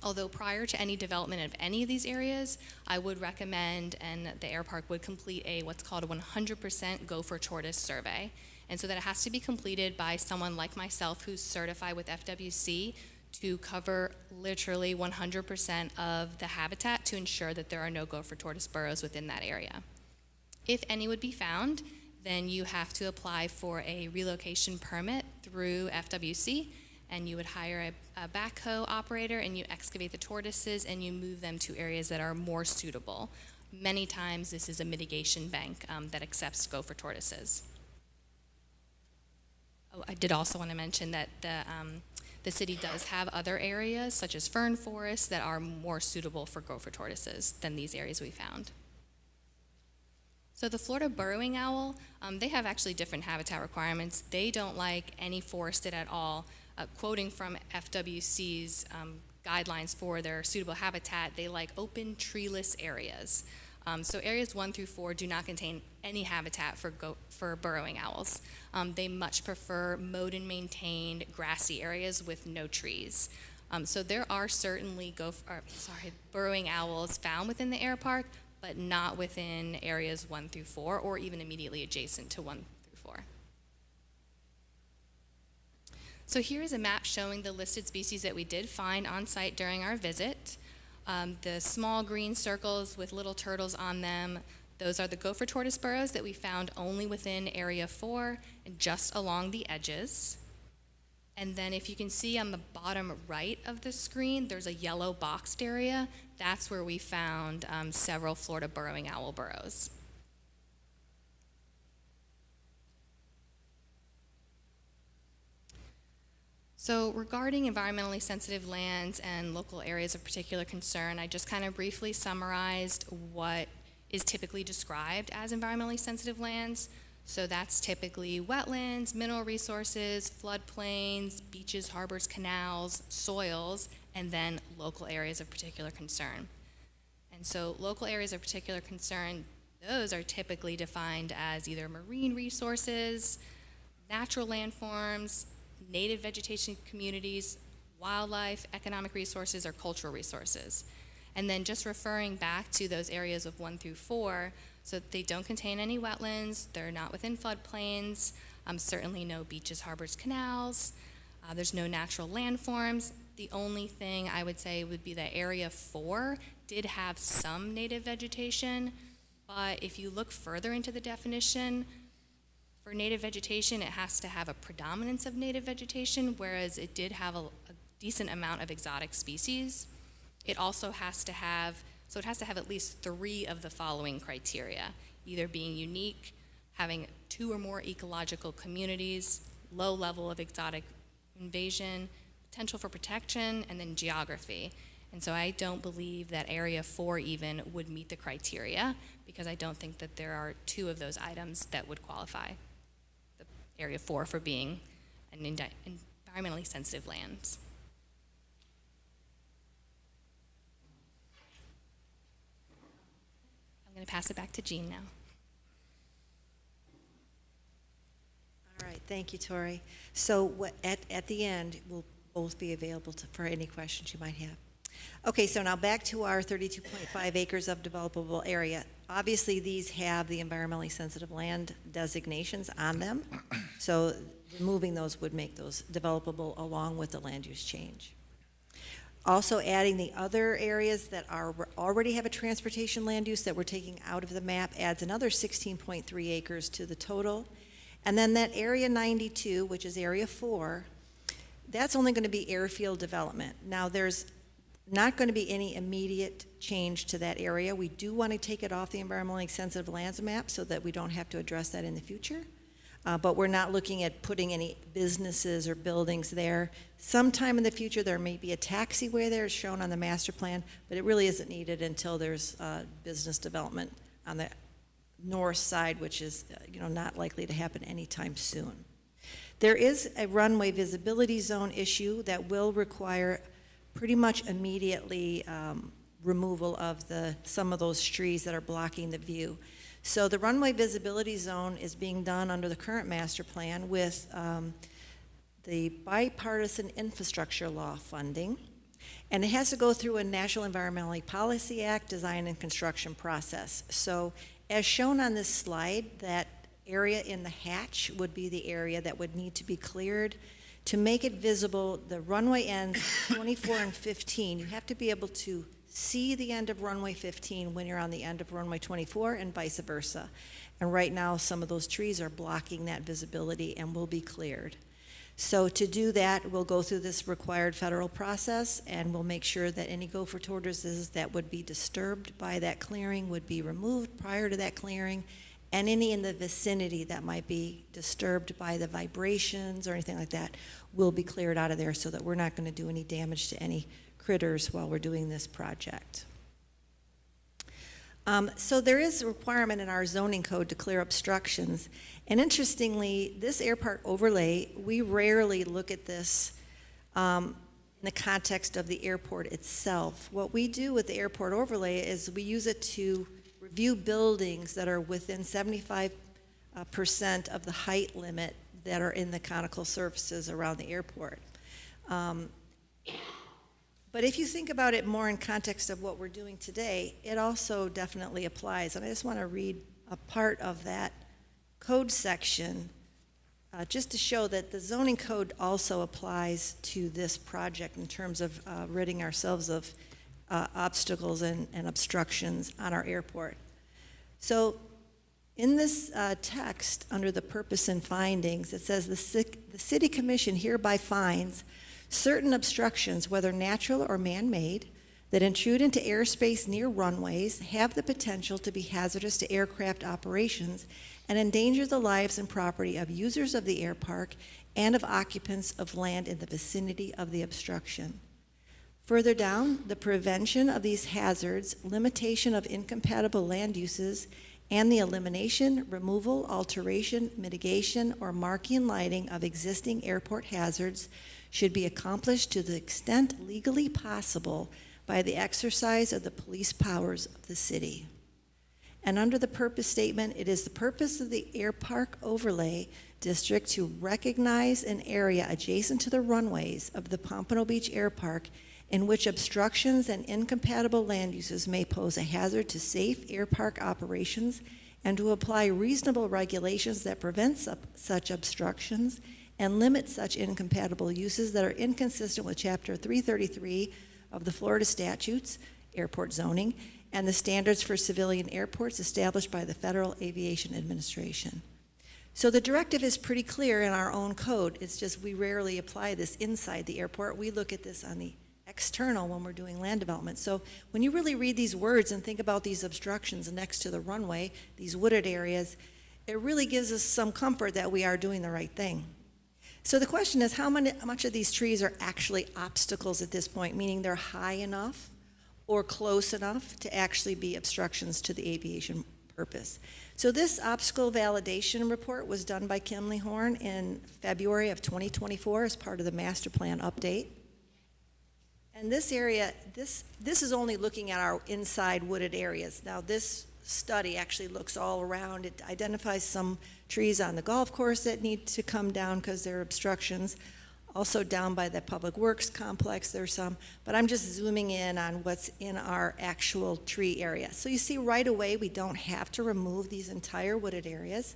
Although prior to any development of any of these areas, I would recommend, and the air park would complete what's called a 100% gopher tortoise survey. And so that it has to be completed by someone like myself who's certified with FWC to cover literally 100% of the habitat to ensure that there are no gopher tortoise burrows within that area. If any would be found, then you have to apply for a relocation permit through FWC, and you would hire a backhoe operator, and you excavate the tortoises and you move them to areas that are more suitable. Many times this is a mitigation bank that accepts gopher tortoises. Oh, I did also want to mention that the city does have other areas, such as fern forests, that are more suitable for gopher tortoises than these areas we found. So the Florida burrowing owl, they have actually different habitat requirements. They don't like any forested at all. Quoting from FWC's guidelines for their suitable habitat, they like open treeless areas. So areas 1 through 4 do not contain any habitat for burrowing owls. They much prefer mowed and maintained grassy areas with no trees. So there are certainly burrowing owls found within the air park, but not within areas 1 through 4 or even immediately adjacent to 1 through 4. So here is a map showing the listed species that we did find on site during our visit. The small green circles with little turtles on them, those are the gopher tortoise burrows that we found only within area 4 and just along the edges. And then if you can see on the bottom right of the screen, there's a yellow boxed area. That's where we found several Florida burrowing owl burrows. So regarding environmentally sensitive lands and local areas of particular concern, I just kind of briefly summarized what is typically described as environmentally sensitive lands. So that's typically wetlands, mineral resources, floodplains, beaches, harbors, canals, soils, and then local areas of particular concern. And so local areas of particular concern, those are typically defined as either marine resources, natural landforms, native vegetation communities, wildlife, economic resources, or cultural resources. And then just referring back to those areas of 1 through 4, so they don't contain any wetlands, they're not within floodplains, certainly no beaches, harbors, canals, there's no natural landforms. The only thing I would say would be that area 4 did have some native vegetation, but if you look further into the definition, for native vegetation, it has to have a predominance of native vegetation, whereas it did have a decent amount of exotic species. It also has to have, so it has to have at least 3 of the following criteria, either being unique, having 2 or more ecological communities, low level of exotic invasion, potential for protection, and then geography. And so I don't believe that area 4 even would meet the criteria, because I don't think that there are 2 of those items that would qualify the area 4 for being an environmentally sensitive lands. I'm going to pass it back to Jean now. All right, thank you, Tori. So at the end, we'll both be available for any questions you might have. Okay, so now back to our 32.5 acres of developable area. Obviously, these have the environmentally sensitive land designations on them, so removing those would make those developable along with the land use change. Also adding the other areas that already have a transportation land use that we're taking out of the map adds another 16.3 acres to the total. And then that area 92, which is area 4, that's only going to be airfield development. Now there's not going to be any immediate change to that area. We do want to take it off the environmentally sensitive lands map so that we don't have to address that in the future. But we're not looking at putting any businesses or buildings there. Sometime in the future, there may be a taxiway there shown on the master plan, but it really isn't needed until there's business development on the north side, which is not likely to happen anytime soon. There is a runway visibility zone issue that will require pretty much immediately removal of some of those trees that are blocking the view. So the runway visibility zone is being done under the current master plan with the bipartisan infrastructure law funding, and it has to go through a National Environmental Policy Act design and construction process. So as shown on this slide, that area in the hatch would be the area that would need to be cleared To make it visible, the runway ends 24 and 15. You have to be able to see the end of runway 15 when you're on the end of runway 24 and vice versa. And right now, some of those trees are blocking that visibility and will be cleared. So to do that, we'll go through this required federal process, and we'll make sure that any gopher tortoises that would be disturbed by that clearing would be removed prior to that clearing, and any in the vicinity that might be disturbed by the vibrations or anything like that will be cleared out of there so that we're not going to do any damage to any critters while we're doing this project. So there is a requirement in our zoning code to clear obstructions. And interestingly, this air park overlay, we rarely look at this in the context of the airport itself. What we do with the airport overlay is we use it to review buildings that are within 75% of the height limit that are in the conical surfaces around the airport. But if you think about it more in context of what we're doing today, it also definitely applies. And I just want to read a part of that code section just to show that the zoning code also applies to this project in terms of ridding ourselves of obstacles and obstructions on our airport. So in this text, under the purpose and findings, it says the City Commission hereby finds certain obstructions, whether natural or man-made, that intrude into airspace near runways have the potential to be hazardous to aircraft operations and endanger the lives and property of users of the air park and of occupants of land in the vicinity of the obstruction. Further down, the prevention of these hazards, limitation of incompatible land uses, and the elimination, removal, alteration, mitigation, or marking and lighting of existing airport hazards should be accomplished to the extent legally possible by the exercise of the police powers of the city. And under the purpose statement, it is the purpose of the Air Park Overlay District to recognize an area adjacent to the runways of the Pompano Beach Air Park in which obstructions and incompatible land uses may pose a hazard to safe air park operations, and to apply reasonable regulations that prevent such obstructions and limit such incompatible uses that are inconsistent with Chapter 333 of the Florida statutes, airport zoning, and the standards for civilian airports established by the Federal Aviation Administration. So the directive is pretty clear in our own code. It's just we rarely apply this inside the airport. We look at this on the external when we're doing land development. So when you really read these words and think about these obstructions next to the runway, these wooded areas, it really gives us some comfort that we are doing the right thing. So the question is, how much of these trees are actually obstacles at this point, meaning they're high enough or close enough to actually be obstructions to the aviation purpose? So this obstacle validation report was done by Kimley Horn in February of 2024 as part of the master plan update. And this area, this is only looking at our inside wooded areas. Now this study actually looks all around. It identifies some trees on the golf course that need to come down because they're obstructions. Also down by the Public Works complex, there's some, but I'm just zooming in on what's in our actual tree area. So you see right away, we don't have to remove these entire wooded areas.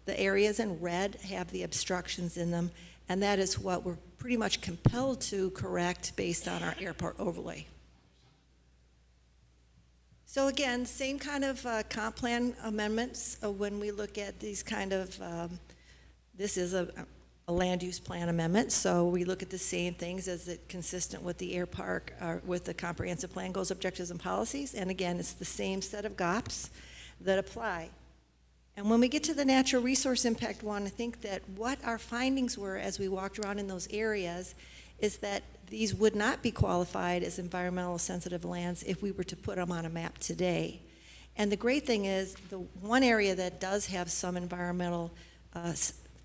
The areas in red have the obstructions in them, and that is what we're pretty much compelled to correct based on our airport overlay. So again, same kind of comp plan amendments when we look at these kind of, this is a land use plan amendment, so we look at the same things as it consistent with the air park, with the comprehensive plan goals, objectives, and policies, and again, it's the same set of GOPs that apply. And when we get to the natural resource impact one, I think that what our findings were as we walked around in those areas is that these would not be qualified as environmental sensitive lands if we were to put them on a map today. And the great thing is, the one area that does have some environmental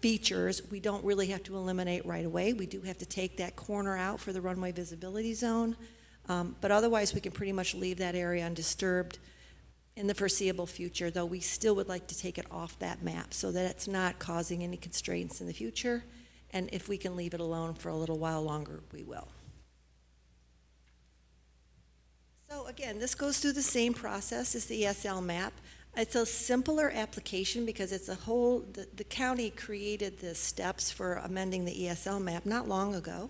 features, we don't really have to eliminate right away. We do have to take that corner out for the runway visibility zone, but otherwise we can pretty much leave that area undisturbed in the foreseeable future, though we still would like to take it off that map so that it's not causing any constraints in the future. And if we can leave it alone for a little while longer, we will. So again, this goes through the same process as the ESL map. It's a simpler application because it's a whole, the county created the steps for amending the ESL map not long ago,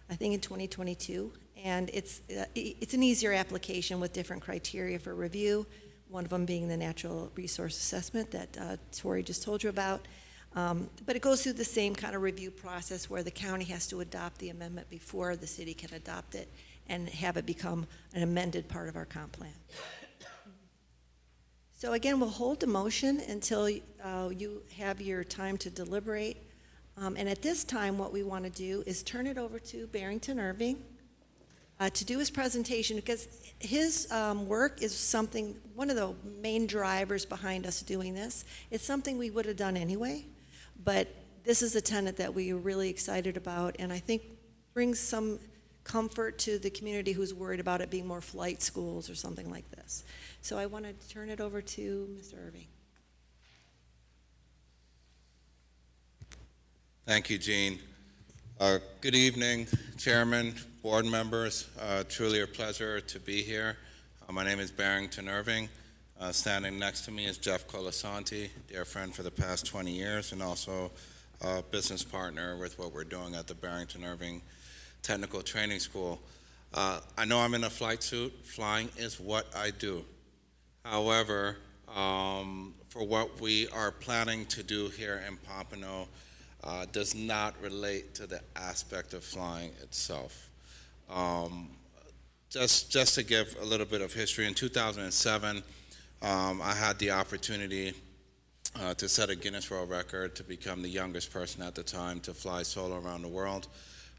I think in 2022. And it's an easier application with different criteria for review, one of them being the natural resource assessment that Tori just told you about. But it goes through the same kind of review process where the county has to adopt the amendment before the city can adopt it and have it become an amended part of our comp plan. So again, we'll hold the motion until you have your time to deliberate. And at this time, what we want to do is turn it over to Barrington Irving to do his presentation, because his work is something, one of the main drivers behind us doing this. It's something we would have done anyway, but this is a tenet that we are really excited about, and I think brings some comfort to the community who's worried about it being more flight schools or something like this. So I want to turn it over to Mr. Irving. Thank you, Jean. Good evening, Chairman, board members. Truly a pleasure to be here. My name is Barrington Irving. Standing next to me is Jeff Colasanti, dear friend for the past 20 years, and also a business partner with what we're doing at the Barrington Irving Technical Training School. I know I'm in a flight suit. Flying is what I do. However, for what we are planning to do here in Pompano, does not relate to the aspect of flying itself. Just to give a little bit of history, in 2007, I had the opportunity to set a Guinness World Record to become the youngest person at the time to fly solo around the world.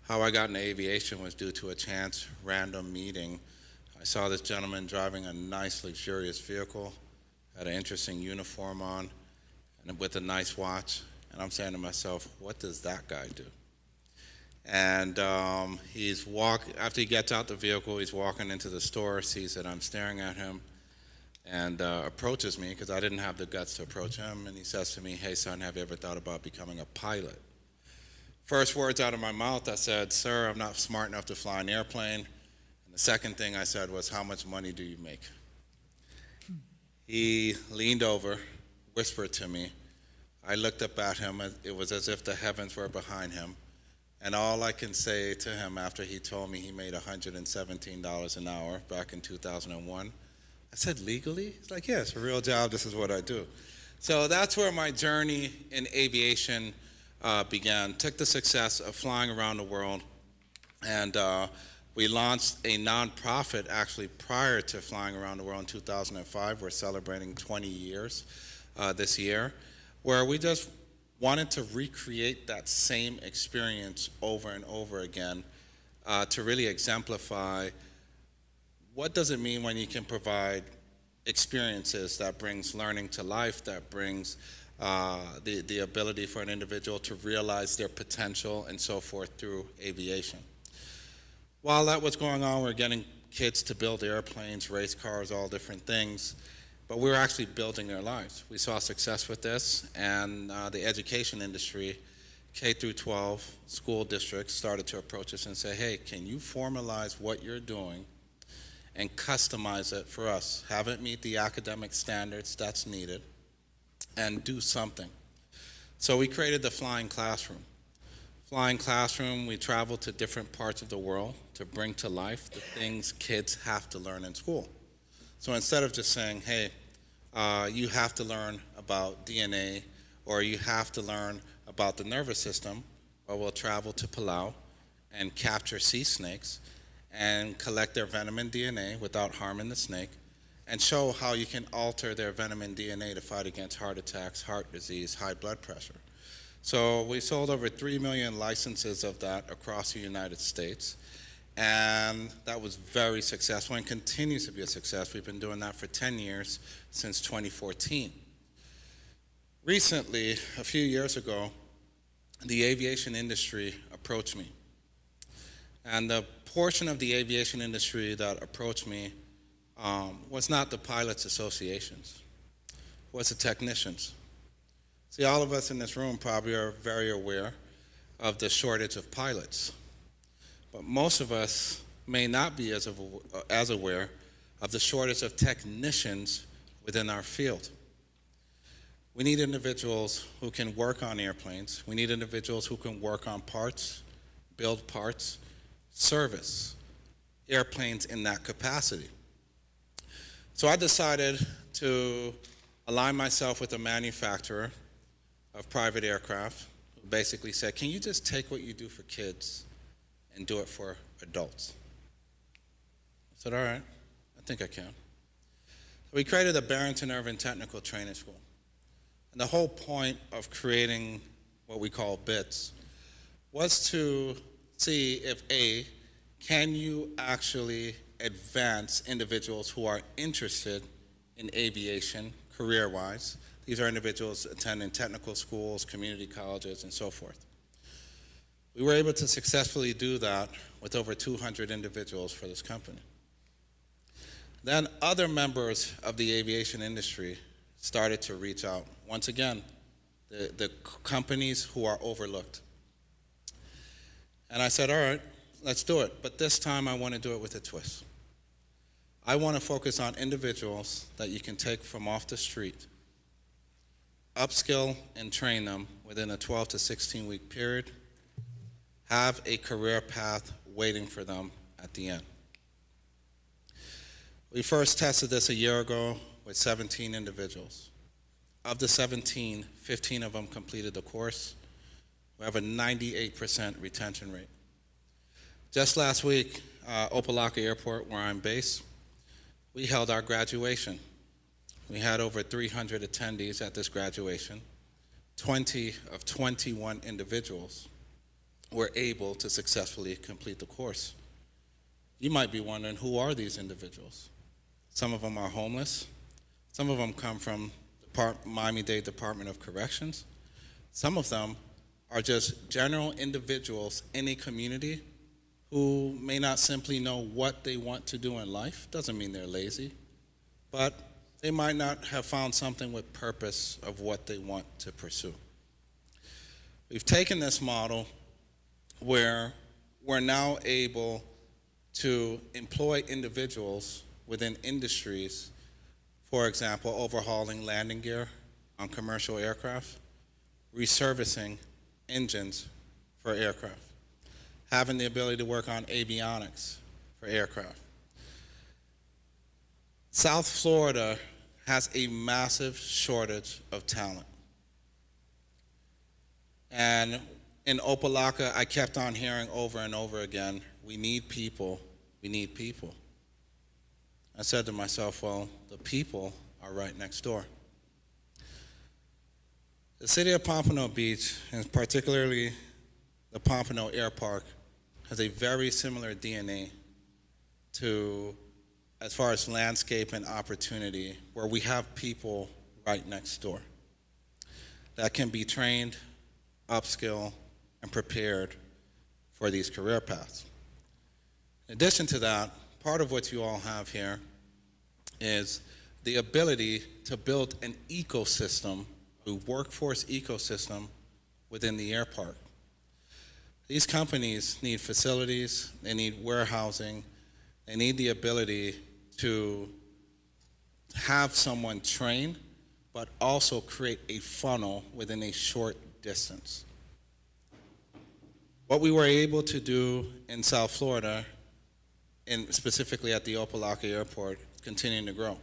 How I got into aviation was due to a chance, random meeting. I saw this gentleman driving a nice, luxurious vehicle, had an interesting uniform on, and with a nice watch. And I'm saying to myself, what does that guy do? And after he gets out the vehicle, he's walking into the store, sees that I'm staring at him, and approaches me, because I didn't have the guts to approach him, and he says to me, "Hey son, have you ever thought about becoming a pilot?" First words out of my mouth, I said, "Sir, I'm not smart enough to fly an airplane." And the second thing I said was, "How much money do you make?" He leaned over, whispered to me. I looked up at him, and it was as if the heavens were behind him. And all I can say to him after he told me he made $117 an hour back in 2001, I said, "Legally?" He's like, "Yeah, it's a real job. This is what I do." So that's where my journey in aviation began. Took the success of flying around the world, and we launched a nonprofit actually prior to flying around the world in 2005. We're celebrating 20 years this year, where we just wanted to recreate that same experience over and over again to really exemplify what does it mean when you can provide experiences that brings learning to life, that brings the ability for an individual to realize their potential and so forth through aviation. While that was going on, we were getting kids to build airplanes, race cars, all different things, but we were actually building their lives. We saw success with this, and the education industry, K through 12 school districts, started to approach us and say, "Hey, can you formalize what you're doing and customize it for us? Have it meet the academic standards that's needed, and do something." So we created the Flying Classroom. Flying Classroom, we traveled to different parts of the world to bring to life the things kids have to learn in school. So instead of just saying, "Hey, you have to learn about DNA," or "you have to learn about the nervous system," well, we'll travel to Palau and capture sea snakes and collect their venom and DNA without harming the snake, and show how you can alter their venom and DNA to fight against heart attacks, heart disease, high blood pressure. So we sold over 3 million licenses of that across the United States, and that was very successful and continues to be a success. We've been doing that for 10 years, since 2014. Recently, a few years ago, the aviation industry approached me. And the portion of the aviation industry that approached me was not the pilots associations, was the technicians. See, all of us in this room probably are very aware of the shortage of pilots, but most of us may not be as aware of the shortage of technicians within our field. We need individuals who can work on airplanes. We need individuals who can work on parts, build parts, service airplanes in that capacity. So I decided to align myself with a manufacturer of private aircraft who basically said, can you just take what you do for kids and do it for adults? I said, all right, I think I can. So we created the Barrington Irvin Technical Training School. And the whole point of creating what we call BITS was to see if A, can you actually advance individuals who are interested in aviation career-wise. These are individuals attending technical schools, community colleges, and so forth. We were able to successfully do that with over 200 individuals for this company. Then other members of the aviation industry started to reach out. Once again, the companies who are overlooked. And I said, all right, let's do it. But this time I want to do it with a twist. I want to focus on individuals that you can take from off the street, upskill and train them within a 12 to 16 week period, have a career path waiting for them at the end. We first tested this a year ago with 17 individuals. Of the 17, 15 of them completed the course. We have a 98% retention rate. Just last week, Opelika Airport, where I'm based, we held our graduation. We had over 300 attendees at this graduation. 20 of 21 individuals were able to successfully complete the course. You might be wondering, who are these individuals? Some of them are homeless. Some of them come from Miami-Dade Department of Corrections. Some of them are just general individuals in a community who may not simply know what they want to do in life. Doesn't mean they're lazy, but they might not have found something with purpose of what they want to pursue. We've taken this model where we're now able to employ individuals within industries, for example, overhauling landing gear on commercial aircraft, resurfacing engines for aircraft, having the ability to work on avionics for aircraft. South Florida has a massive shortage of talent. And in Opelika, I kept on hearing over and over again, we need people, we need people. I said to myself, well, the people are right next door. The city of Pompano Beach, and particularly the Pompano Air Park, has a very similar DNA to, as far as landscape and opportunity, where we have people right next door that can be trained, upskill, and prepared for these career paths. In addition to that, part of what you all have here is the ability to build an ecosystem, a workforce ecosystem within the air park. These companies need facilities, they need warehousing, they need the ability to have someone train, but also create a funnel within a short distance. What we were able to do in South Florida, and specifically at the Opelika Airport, is continuing to grow.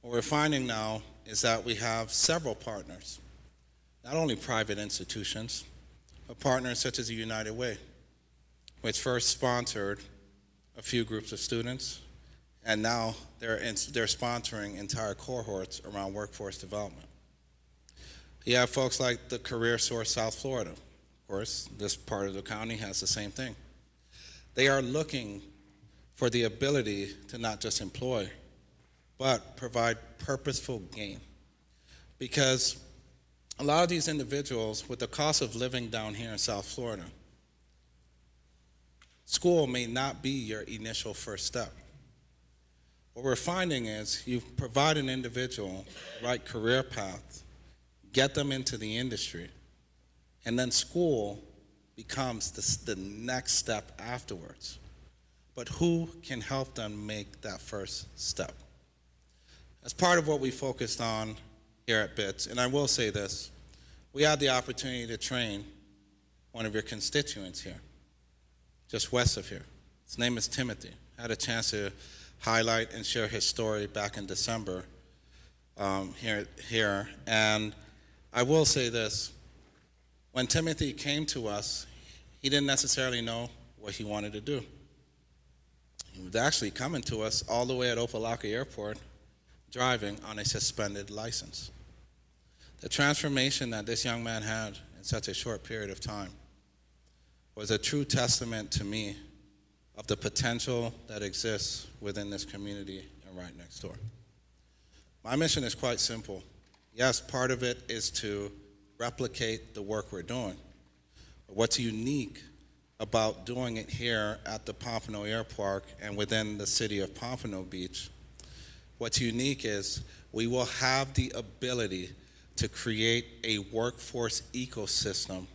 What we're finding now is that we have several partners, not only private institutions, but partners such as the United Way, which first sponsored a few groups of students, and now they're sponsoring entire cohorts around workforce development. You have folks like the Career Source South Florida. Of course, this part of the county has the same thing. They are looking for the ability to not just employ, but provide purposeful gain. Because a lot of these individuals, with the cost of living down here in South Florida, school may not be your initial first step. What we're finding is you provide an individual right career path, get them into the industry, and then school becomes the next step afterwards. But who can help them make that first step? As part of what we focused on here at BITS. And I will say this, we had the opportunity to train one of your constituents here, just west of here. His name is Timothy. I had a chance to highlight and share his story back in December here. And I will say this, when Timothy came to us, he didn't necessarily know what he wanted to do. He was actually coming to us all the way at Opelika Airport, driving on a suspended license. The transformation that this young man had in such a short period of time was a true testament to me of the potential that exists within this community and right next door. My mission is quite simple. Yes, part of it is to replicate the work we're doing. But what's unique about doing it here at the Pompano Airport and within the city of Pompano Beach, what's unique is we will have the ability to create a workforce ecosystem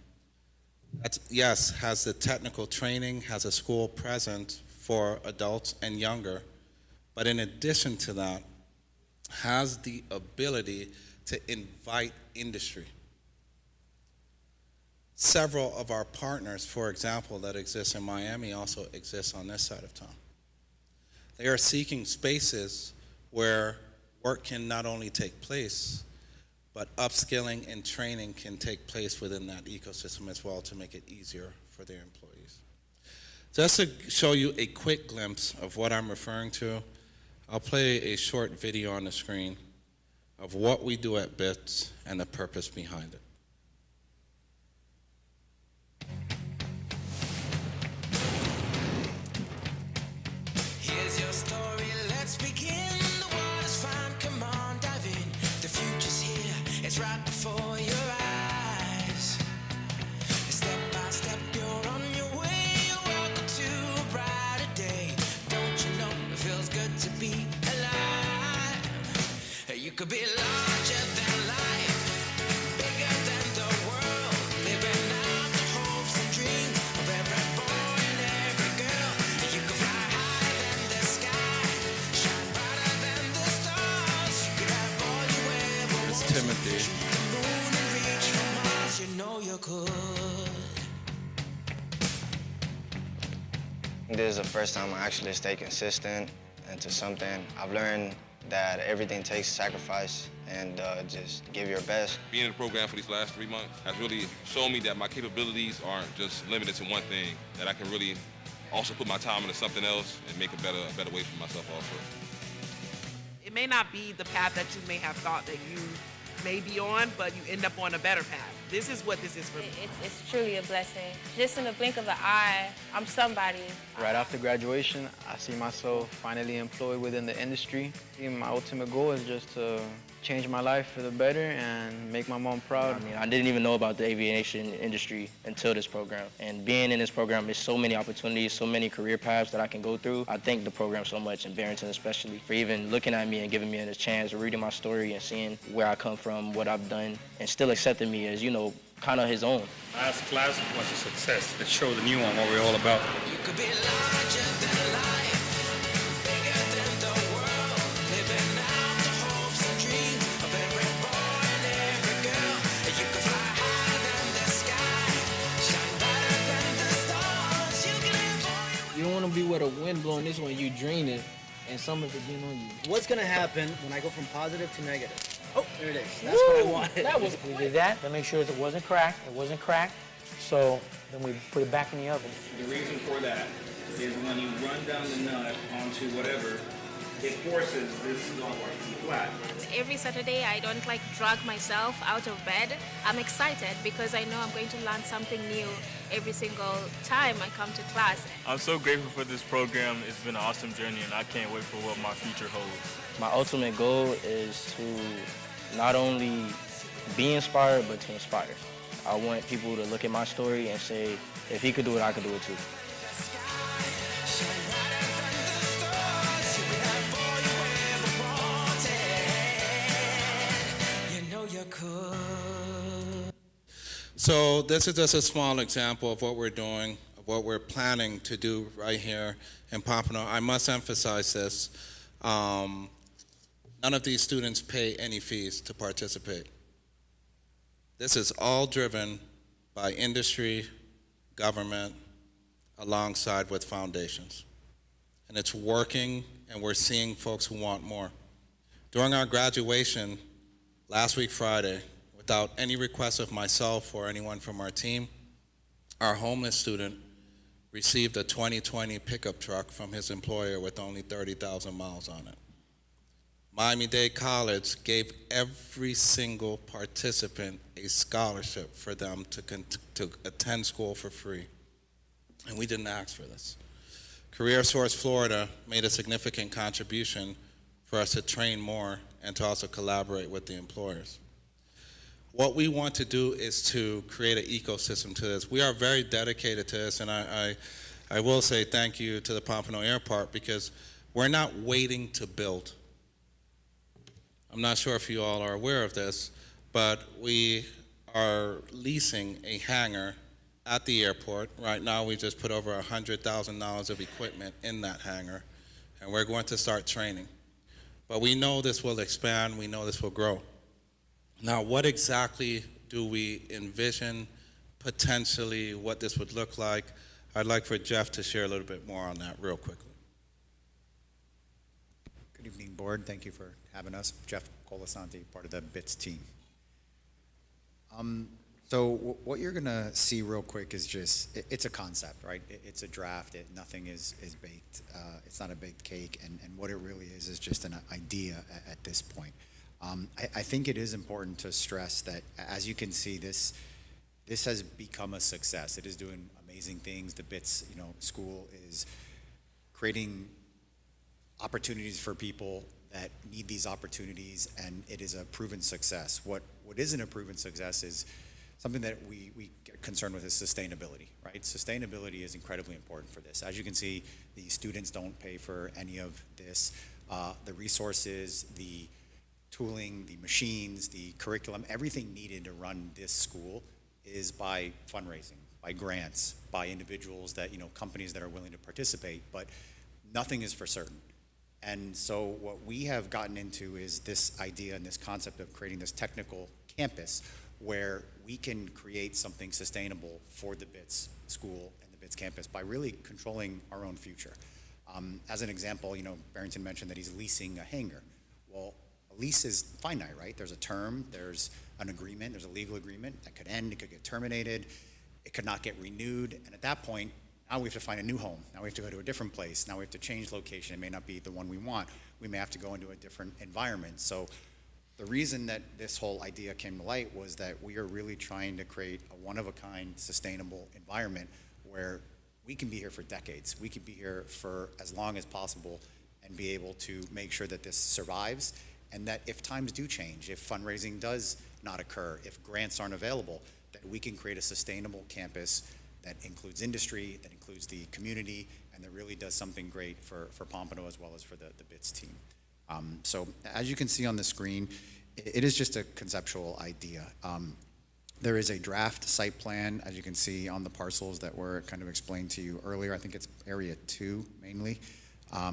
that, yes, has the technical training, has a school present for adults and younger, but in addition to that, has the ability to invite industry. Several of our partners, for example, that exist in Miami also exist on this side of town. They are seeking spaces where work can not only take place, but upskilling and training can take place within that ecosystem as well to make it easier for their employees. Just to show you a quick glimpse of what I'm referring to, I'll play a short video on the screen of what we do at BITS and the purpose behind it. Here's your story, let's begin. The water's fine, come on, dive in. The future's here, it's right before your eyes. Step by step, you're on your way. Welcome to a brighter day. Don't you know it feels good to be alive? You could be larger than life, bigger than the world, living out the hopes and dreams of every boy and every girl. You could fly higher than the sky, shine brighter than the stars. You could have all you ever wanted. It's Timothy. Shoot the moon and reach for Mars. You know you could. This is the first time I actually stay consistent into something. I've learned that everything takes sacrifice and just give your best. Being in the program for these last 3 months has really shown me that my capabilities aren't just limited to one thing, that I can really also put my time into something else and make a better way for myself also. It may not be the path that you may have thought that you may be on, but you end up on a better path. This is what this is for me. It's truly a blessing. Just in the blink of an eye, I'm somebody. Right after graduation, I see myself finally employed within the industry. And my ultimate goal is just to change my life for the better and make my mom proud. I mean, I didn't even know about the aviation industry until this program. And being in this program, there's so many opportunities, so many career paths that I can go through. I thank the program so much, and Barrington especially, for even looking at me and giving me a chance, reading my story and seeing where I come from, what I've done, and still accepting me as, you know, kind of his own. Last class was a success. It showed the new one what we're all about. You could be larger than life, bigger than the world, living out the hopes and dreams of every boy and every girl. You could fly higher than the sky, shine brighter than the stars. You can have all You don't want to be with a wind blowing this way, you draining, and someone's getting on you. What's gonna happen when I go from positive to negative? Oh, there it is. That's what I wanted. That was we did that to make sure that it wasn't cracked. It wasn't cracked. So then we put it back in the oven. The reason for that is when you run down the nut onto whatever, it forces this to be flat. Every Saturday, I don't drag myself out of bed. I'm excited because I know I'm going to learn something new every single time I come to class. I'm so grateful for this program. It's been an awesome journey, and I can't wait for what my future holds. My ultimate goal is to not only be inspired, but to inspire. I want people to look at my story and say, if he could do it, I could do it too. So this is just a small example of what we're doing, of what we're planning to do right here in Pompano. I must emphasize this. None of these students pay any fees to participate. This is all driven by industry, government, alongside with foundations. And it's working, and we're seeing folks who want more. During our graduation last week Friday, without any request of myself or anyone from our team, our homeless student received a 2020 pickup truck from his employer with only 30,000 miles on it. Miami-Dade College gave every single participant a scholarship for them to attend school for free. And we didn't ask for this. Career Source Florida made a significant contribution for us to train more and to also collaborate with the employers. What we want to do is to create an ecosystem to this. We are very dedicated to this, and I will say thank you to the Pompano Airport, because we're not waiting to build. I'm not sure if you all are aware of this, but we are leasing a hangar at the airport. Right now, we just put over $100,000 of equipment in that hangar, and we're going to start training. But we know this will expand, we know this will grow. Now, what exactly do we envision potentially what this would look like? I'd like for Jeff to share a little bit more on that real quickly. Good evening, board. Thank you for having us. Jeff Colasanti, part of the BITS team. So what you're gonna see real quick is just, it's a concept, right? It's a draft, nothing is baked. It's not a baked cake, and what it really is just an idea at this point. I think it is important to stress that, as you can see, this has become a success. It is doing amazing things. The BITS, school is creating opportunities for people that need these opportunities, and it is a proven success. What isn't a proven success is something that we get concerned with is sustainability, right? Sustainability is incredibly important for this. As you can see, the students don't pay for any of this. The resources, the tooling, the machines, the curriculum, everything needed to run this school is by fundraising, by grants, by individuals that, companies that are willing to participate, but nothing is for certain. And so what we have gotten into is this idea and this concept of creating this technical campus where we can create something sustainable for the BITS school and the BITS campus by really controlling our own future. As an example, Barrington mentioned that he's leasing a hangar. Well, a lease is finite, right? There's a term, there's an agreement, there's a legal agreement that could end, it could get terminated, it could not get renewed, and at that point, now we have to find a new home. Now we have to go to a different place. Now we have to change location. It may not be the one we want. We may have to go into a different environment. So the reason that this whole idea came to light was that we are really trying to create a one-of-a-kind, sustainable environment where we can be here for decades. We could be here for as long as possible and be able to make sure that this survives, and that if times do change, if fundraising does not occur, if grants aren't available, that we can create a sustainable campus that includes industry, that includes the community, and that really does something great for Pompano as well as for the BITS team. So as you can see on the screen, it is just a conceptual idea. There is a draft site plan, as you can see on the parcels that were kind of explained to you earlier. I think it's area 2 mainly,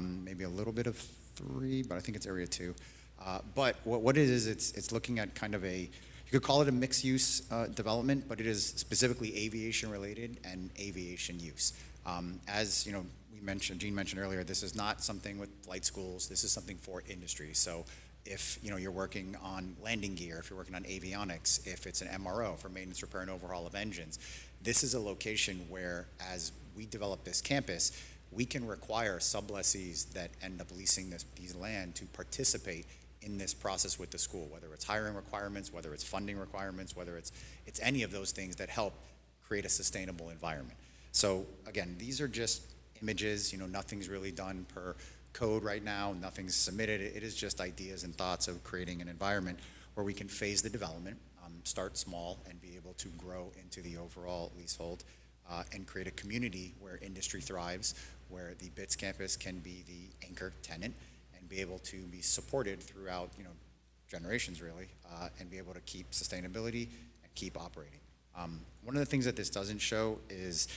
maybe a little bit of 3, but I think it's area 2. But what it is, it's looking at kind of a, you could call it a mixed-use development, but it is specifically aviation-related and aviation use. As Gene mentioned earlier, this is not something with flight schools. This is something for industry. So if you're working on landing gear, if you're working on avionics, if it's an MRO for maintenance, repair, and overhaul of engines, this is a location where, as we develop this campus, we can require sublessees that end up leasing these land to participate in this process with the school, whether it's hiring requirements, whether it's funding requirements, whether it's any of those things that help create a sustainable environment. So again, these are just images, nothing's really done per code right now, nothing's submitted. It is just ideas and thoughts of creating an environment where we can phase the development, start small, and be able to grow into the overall leasehold, and create a community where industry thrives, where the BITS campus can be the anchor tenant, and be able to be supported throughout, generations really, and be able to keep sustainability and keep operating. One of the things that this doesn't show is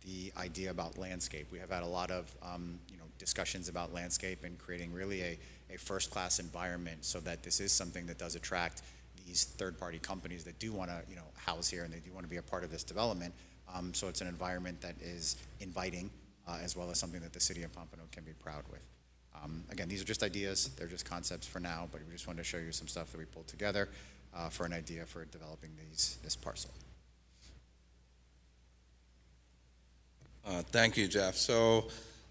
the idea about landscape. We have had a lot of, discussions about landscape and creating really a first-class environment so that this is something that does attract these third-party companies that do want to, house here and they do want to be a part of this development. So it's an environment that is inviting, as well as something that the city of Pompano can be proud with. Again, these are just ideas, they're just concepts for now, but we just wanted to show you some stuff that we pulled together for an idea for developing this parcel. Thank you, Jeff. So,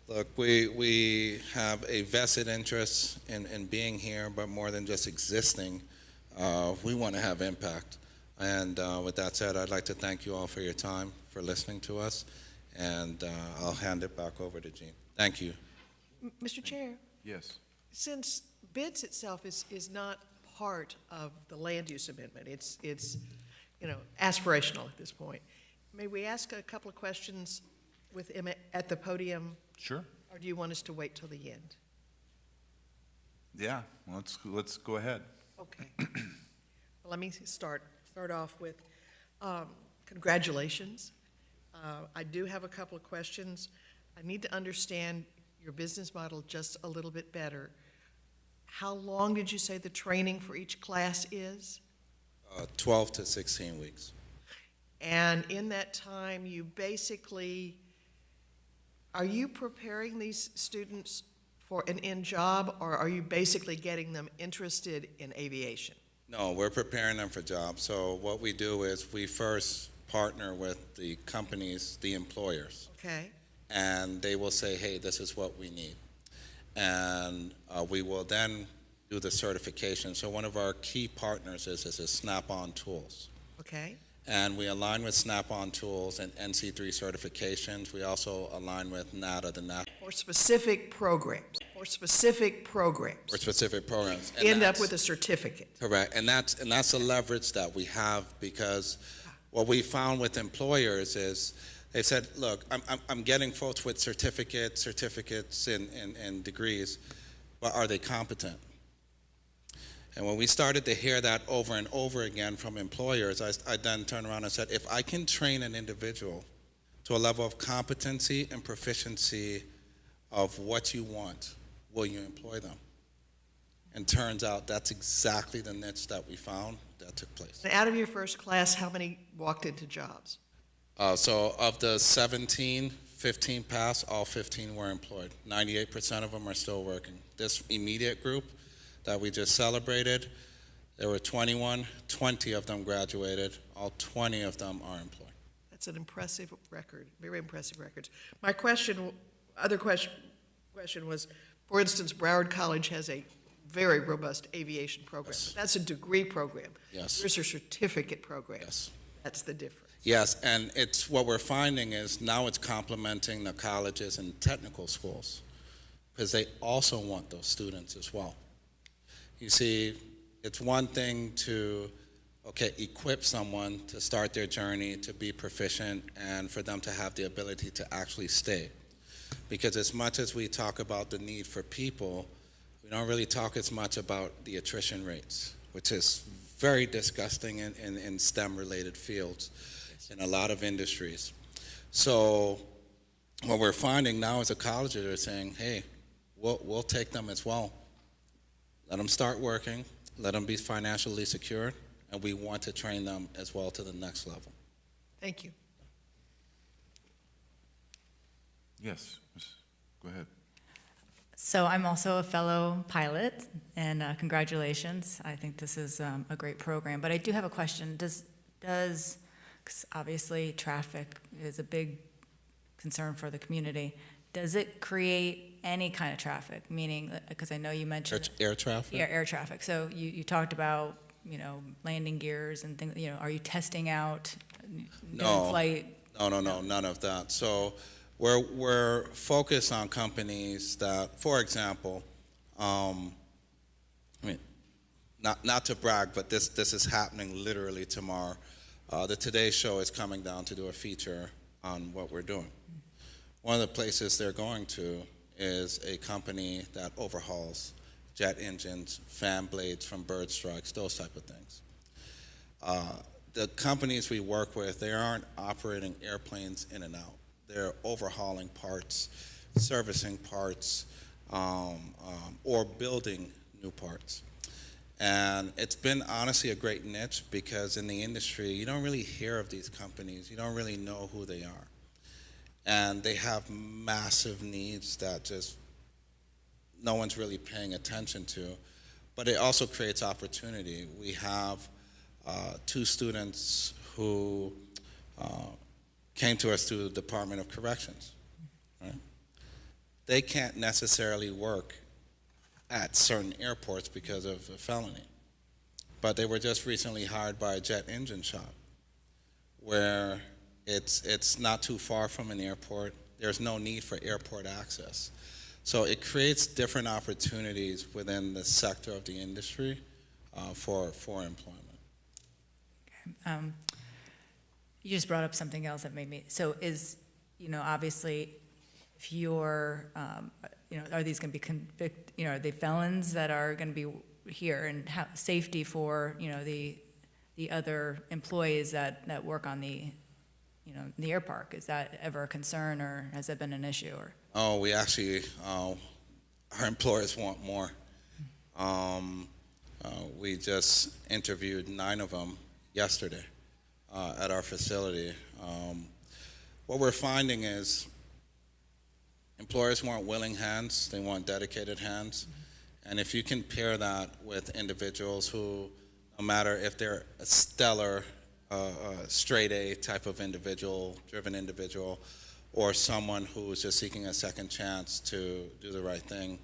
look, we have a vested interest in being here, but more than just existing, we want to have impact. And with that said, I'd like to thank you all for your time, for listening to us, and I'll hand it back over to Gene. Thank you. Mr. Chair, Yes. since BIDS itself is not part of the land use amendment, it's aspirational at this point, may we ask a couple of questions with him at the podium? Sure. Or do you want us to wait till the end? Yeah, let's go ahead. Okay. Well, let me start off with congratulations. I do have a couple of questions. I need to understand your business model just a little bit better. How long did you say the training for each class is? 12 to 16 weeks. And in that time, you basically, are you preparing these students for an end job, or are you basically getting them interested in aviation? No, we're preparing them for jobs. So what we do is we first partner with the companies, the employers. Okay. And they will say, hey, this is what we need. And we will then do the certification. So one of our key partners is Snap-on Tools. Okay. And we align with Snap-on Tools and NC3 certifications. We also align with NATA, the National. For specific programs. For specific programs. For specific programs. And End up with a certificate. Correct. And that's the leverage that we have, because what we found with employers is they said, look, I'm getting folks with certificates and degrees, but are they competent? And when we started to hear that over and over again from employers, I then turned around and said, if I can train an individual to a level of competency and proficiency of what you want, will you employ them? And turns out that's exactly the niche that we found that took place. Out of your first class, how many walked into jobs? So of the 17, 15 passed, all 15 were employed. 98% of them are still working. This immediate group that we just celebrated, there were 21, 20 of them graduated, all 20 of them are employed. That's an impressive record, very impressive records. My other question was, for instance, Broward College has a very robust aviation program. Yes. That's a degree program. Yes. There's a certificate program. Yes. That's the difference. Yes, and it's what we're finding is now it's complementing the colleges and technical schools, because they also want those students as well. You see, it's one thing to, equip someone to start their journey, to be proficient, and for them to have the ability to actually stay. Because as much as we talk about the need for people, we don't really talk as much about the attrition rates, which is very disgusting in STEM-related fields in a lot of industries. So what we're finding now is the colleges are saying, hey, we'll take them as well. Let them start working, let them be financially secure, and we want to train them as well to the next level. Thank you. Yes, go ahead. So I'm also a fellow pilot, and congratulations. I think this is a great program. But I do have a question. Does 'cause obviously traffic is a big concern for the community. Does it create any kind of traffic? Meaning, because I know you mentioned Air traffic? Yeah, air traffic. So you talked about, landing gears and things. Are you testing out No. flight? No, none of that. So we're focused on companies that, for example, not to brag, but this is happening literally tomorrow. The Today Show is coming down to do a feature on what we're doing. One of the places they're going to is a company that overhauls jet engines, fan blades from bird strikes, those type of things. The companies we work with, they aren't operating airplanes in and out. They're overhauling parts servicing parts or building new parts. And it's been honestly a great niche because in the industry, you don't really hear of these companies. You don't really know who they are. And they have massive needs that just no one's really paying attention to. But it also creates opportunity. We have 2 students who came to us through the Department of Corrections. Right? They can't necessarily work at certain airports because of a felony. But they were just recently hired by a jet engine shop where it's not too far from an airport. There's no need for airport access. So it creates different opportunities within the sector of the industry for employment. You just brought up something else that made me, so is, obviously, if you're, are these going to be convicted, are they felons that are going to be here, and safety for, the other employees that work on the air park, is that ever a concern, or has that been an issue, or? Oh, we actually, our employers want more. We just interviewed 9 of them yesterday at our facility. What we're finding is employers want willing hands, they want dedicated hands, and if you can pair that with individuals who, no matter if they're a stellar, straight A type of individual, driven individual, or someone who is just seeking a second chance to do the right thing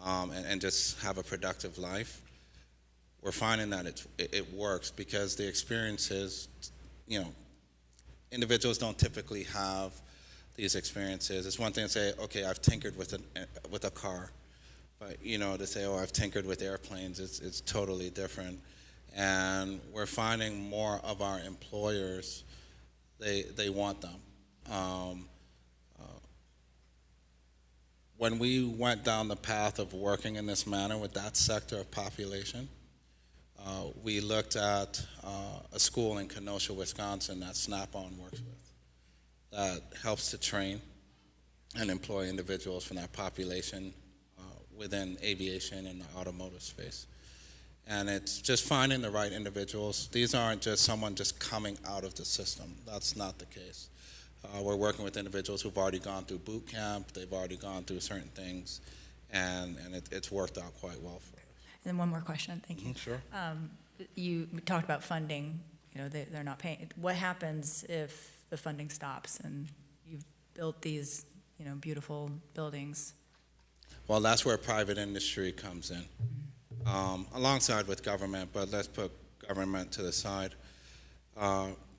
and just have a productive life, we're finding that it works because the experience is, individuals don't typically have these experiences. It's one thing to say, okay, I've tinkered with a car, but to say, oh, I've tinkered with airplanes, it's totally different. And we're finding more of our employers, they want them. When we went down the path of working in this manner with that sector of population, we looked at a school in Kenosha, Wisconsin that Snap-on works with that helps to train and employ individuals from that population within aviation and the automotive space. And it's just finding the right individuals. These aren't just someone just coming out of the system. That's not the case. We're working with individuals who've already gone through boot camp, they've already gone through certain things, and it's worked out quite well for us. And then one more question, thank you. Sure. You talked about funding, they're not paying. What happens if the funding stops and you've built these, beautiful buildings? Well, that's where private industry comes in, alongside with government, but let's put government to the side.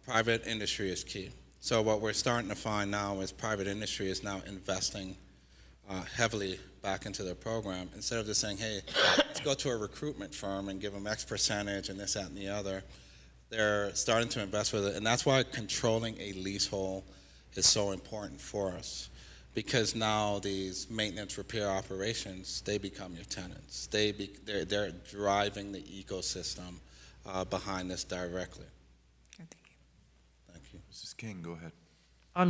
Private industry is key. So what we're starting to find now is private industry is now investing heavily back into their program. Instead of just saying, hey, let's go to a recruitment firm and give them X percentage and this, that, and the other, they're starting to invest with it. And that's why controlling a leasehold is so important for us. Because now these maintenance repair operations, they become your tenants. They're driving the ecosystem behind this directly. Thank you. Mrs. King, go ahead.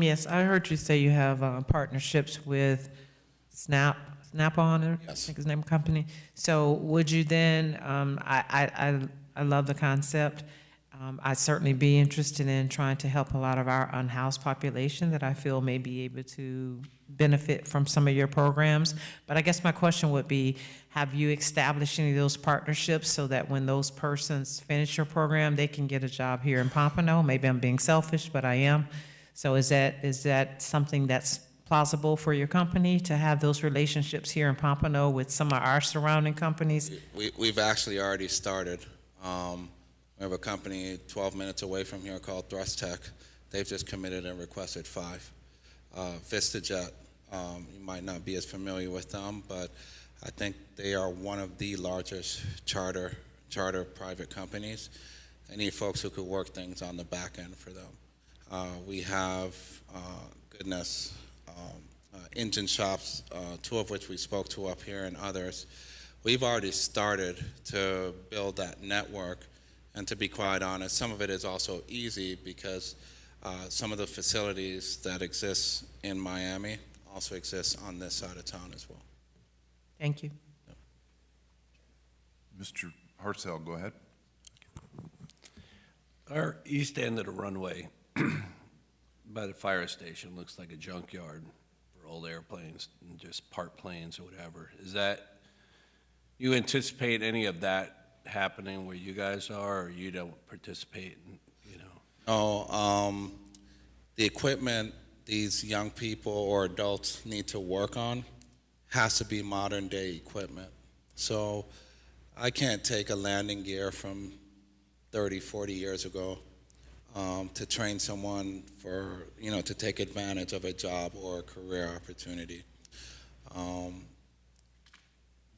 Yes, I heard you say you have partnerships with Snap-on, I think is the name of the company. So would you then, I love the concept. I'd certainly be interested in trying to help a lot of our unhoused population that I feel may be able to benefit from some of your programs. But I guess my question would be, have you established any of those partnerships so that when those persons finish your program, they can get a job here in Pompano? Maybe I'm being selfish, but I am. So is that something that's plausible for your company to have those relationships here in Pompano with some of our surrounding companies? We've actually already started. We have a company 12 minutes away from here called Thrust Tech. They've just committed and requested 5. VistaJet, you might not be as familiar with them, but I think they are one of the largest charter private companies. They need folks who could work things on the back end for them. We have, engine shops, 2 of which we spoke to up here and others. We've already started to build that network. And to be quite honest, some of it is also easy because some of the facilities that exist in Miami also exists on this side of town as well. Thank you. Mr. Hartzell, go ahead. Our east end of the runway by the fire station looks like a junkyard for old airplanes and just parked planes or whatever. Is that, you anticipate any of that happening where you guys are, or you don't participate in, you know? No, the equipment these young people or adults need to work on has to be modern day equipment. So I can't take a landing gear from 30, 40 years ago to train someone for, to take advantage of a job or a career opportunity.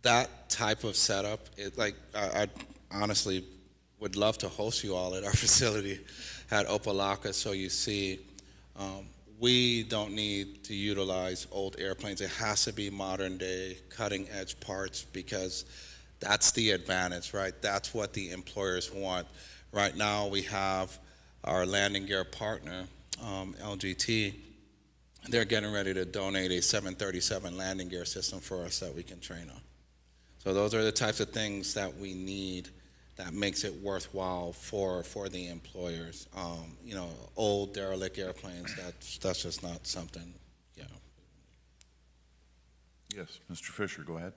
That type of setup, I honestly would love to host you all at our facility at Opelika, so you see we don't need to utilize old airplanes. It has to be modern day, cutting edge parts, because that's the advantage, right? That's what the employers want. Right now we have our landing gear partner, LGT. They're getting ready to donate a 737 landing gear system for us that we can train on. So those are the types of things that we need that makes it worthwhile for the employers. Old derelict airplanes, that's just not something, Yes, Mr. Fisher, go ahead.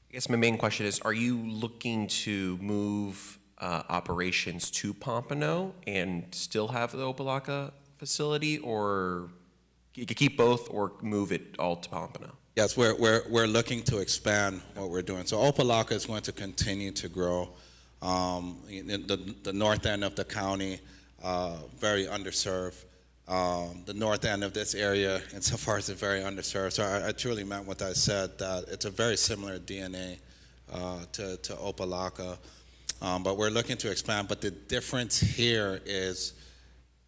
I guess my main question is, are you looking to move operations to Pompano and still have the Opelika facility, or you could keep both or move it all to Pompano? Yes, we're looking to expand what we're doing. So Opelika is going to continue to grow. The north end of the county, very underserved. The north end of this area, insofar as it's very underserved. So I truly meant what I said, that it's a very similar DNA to Opelika. But we're looking to expand. But the difference here is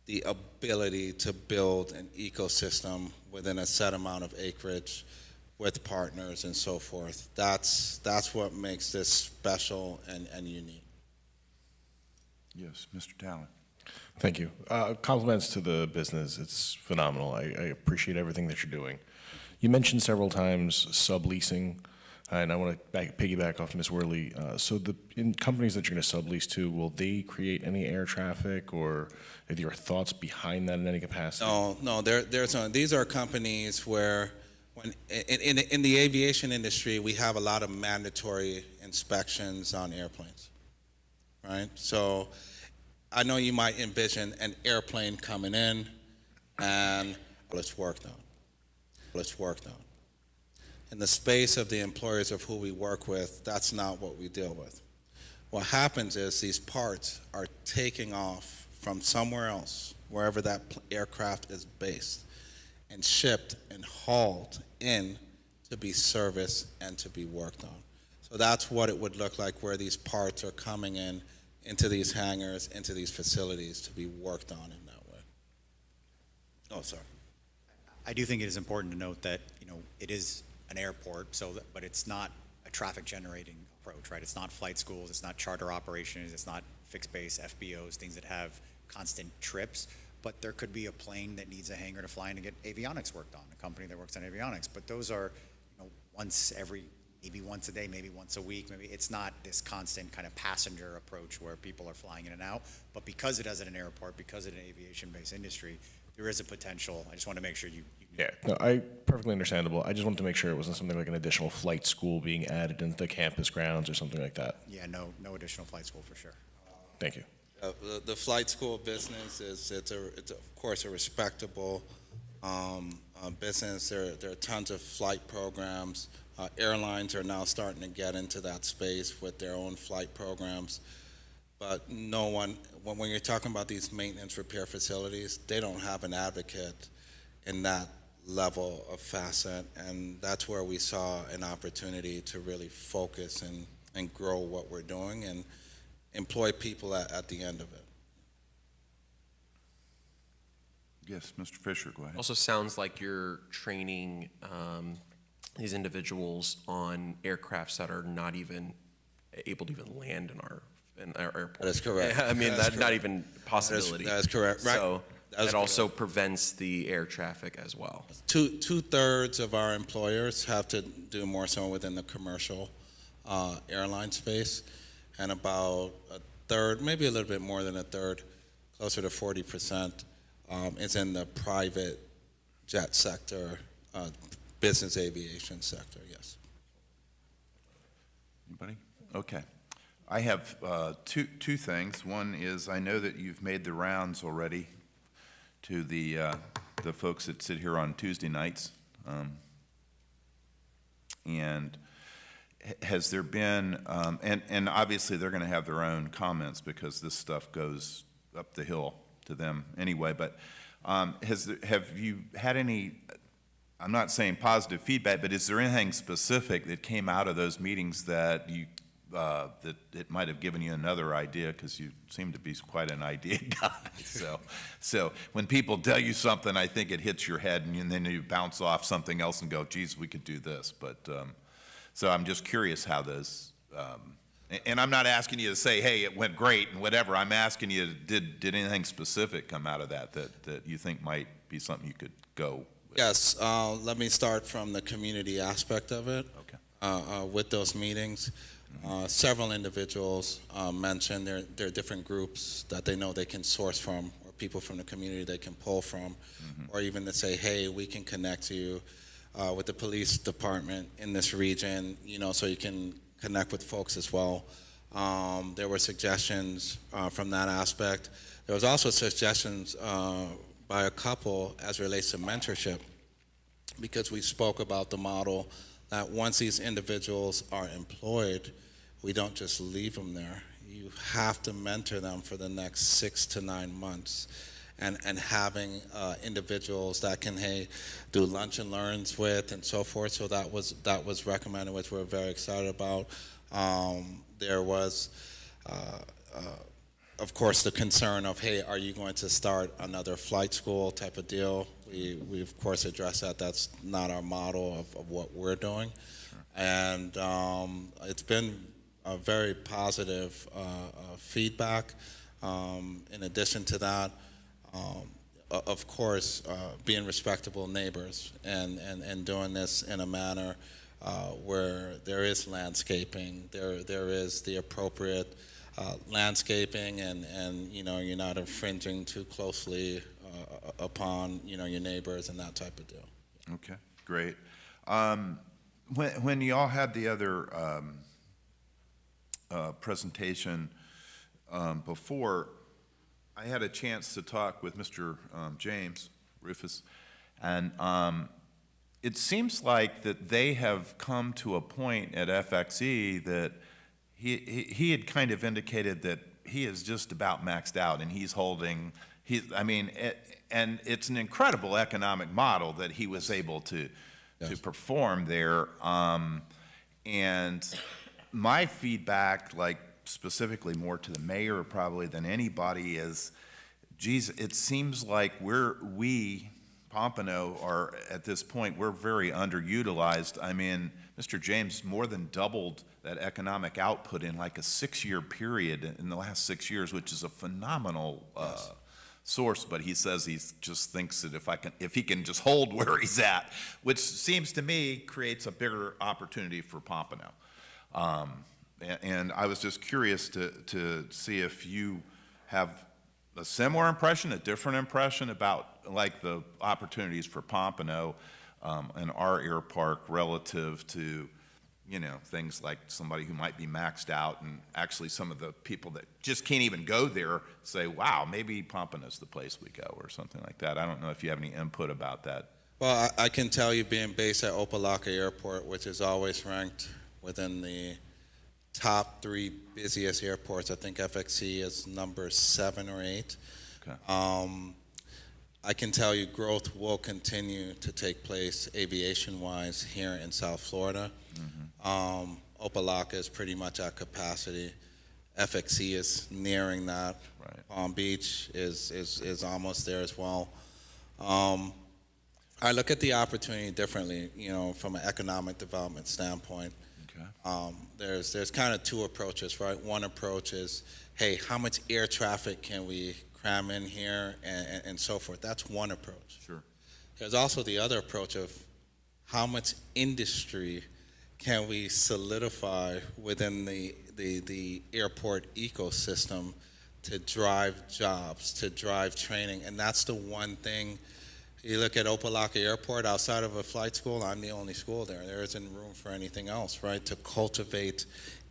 the ability to build an ecosystem within a set amount of acreage with partners and so forth. That's what makes this special and unique. Yes, Mr. Talent. Thank you. Compliments to the business. It's phenomenal. I appreciate everything that you're doing. You mentioned several times subleasing, and I want to piggyback off Ms. Worley. So in companies that you're going to sublease to, will they create any air traffic, or are your thoughts behind that in any capacity? No. These are companies where, in the aviation industry, we have a lot of mandatory inspections on airplanes, right? So I know you might envision an airplane coming in and let's work down. In the space of the employers of who we work with, that's not what we deal with. What happens is these parts are taking off from somewhere else, wherever that aircraft is based, and shipped and hauled in to be serviced and to be worked on. So that's what it would look like, where these parts are coming in into these hangars, into these facilities to be worked on in that way. Oh, sorry. I do think it is important to note that, it is an airport, but it's not a traffic generating approach, right? It's not flight schools, it's not charter operations, it's not fixed base FBOs, things that have constant trips. But there could be a plane that needs a hangar to fly in to get avionics worked on, a company that works on avionics. But those are, maybe once a day, maybe once a week. Maybe it's not this constant kind of passenger approach where people are flying in and out. But because it is at an airport, because it's an aviation-based industry, there is a potential. I just want to make sure you Yeah, no, perfectly understandable. I just wanted to make sure it wasn't something like an additional flight school being added into the campus grounds or something like that. Yeah, no additional flight school for sure. Thank you. The flight school business it's of course a respectable business. There are tons of flight programs. Airlines are now starting to get into that space with their own flight programs. But no one, when you're talking about these maintenance repair facilities, they don't have an advocate in that level of facet, and that's where we saw an opportunity to really focus and grow what we're doing and employ people at the end of it. Yes, Mr. Fisher, go ahead. Also sounds like you're training these individuals on aircrafts that are not even able to even land in our airport. That is correct. I mean, that's not even a possibility. That is correct. Right. So That's That also prevents the air traffic as well. Two-thirds of our employers have to do more so within the commercial airline space, and about a third, maybe a little bit more than a third, closer to 40%, is in the private jet sector, business aviation sector, yes. Anybody? Okay. I have two things. One is I know that you've made the rounds already to the folks that sit here on Tuesday nights. And has there been, and obviously they're going to have their own comments because this stuff goes up the hill to them anyway, but have you had any, I'm not saying positive feedback, but is there anything specific that came out of those meetings that you that it might have given you another idea, because you seem to be quite an idea guy. So when people tell you something, I think it hits your head, and then you bounce off something else and go, geez, we could do this. But so I'm just curious how those, and I'm not asking you to say, hey, it went great and whatever. I'm asking you, did anything specific come out of that you think might be something you could go with? Yes, let me start from the community aspect of it. Okay. With those meetings. Several individuals mentioned there are different groups that they know they can source from, or people from the community they can pull from, or even to say, hey, we can connect you with the police department in this region, so you can connect with folks as well. There were suggestions from that aspect. There was also suggestions by a couple as it relates to mentorship, because we spoke about the model that once these individuals are employed, we don't just leave them there. You have to mentor them for the next 6 to 9 months, and having individuals that can, hey, do lunch and learns with and so forth. So that was recommended, which we're very excited about. There was, of course, the concern of, hey, are you going to start another flight school type of deal? We of course address that. That's not our model of what we're doing. Sure. And it's been a very positive feedback. In addition to that, of course, being respectable neighbors and doing this in a manner where there is landscaping, there is the appropriate landscaping, and you're not infringing too closely upon your neighbors and that type of deal. Okay, great. When you all had the other presentation before, I had a chance to talk with Mr. James Rufus, and it seems like that they have come to a point at FXE that he had kind of indicated that he is just about maxed out, and he's holding. And it's an incredible economic model that he was able to perform there. And my feedback, like specifically more to the mayor probably than anybody, is, geez, it seems like we, Pompano, are at this point, we're very underutilized. I mean, Mr. James more than doubled that economic output in like a 6-year period in the last 6 years, which is a phenomenal source, but he says he just thinks that if he can just hold where he's at, which seems to me creates a bigger opportunity for Pompano. And I was just curious to see if you have a similar impression, a different impression about like the opportunities for Pompano and our air park relative to things like somebody who might be maxed out, and actually some of the people that just can't even go there say, wow, maybe Pompano's the place we go, or something like that. I don't know if you have any input about that. Well, I can tell you, being based at Opa-locka Airport, which is always ranked within the top 3 busiest airports. I think FXE is number 7 or 8. Okay. I can tell you growth will continue to take place aviation-wise here in South Florida. Mm-hmm. Opa-locka is pretty much at capacity. FXE is nearing that. Right. Palm Beach is almost there as well. I look at the opportunity differently, from an economic development standpoint. Okay. There's kind of 2 approaches, right? One approach is, hey, how much air traffic can we cram in here and so forth. That's one approach. Sure. There's also the other approach of how much industry can we solidify within the airport ecosystem to drive jobs, to drive training. And that's the one thing. You look at Opelika Airport, outside of a flight school, I'm the only school there. There isn't room for anything else, right, to cultivate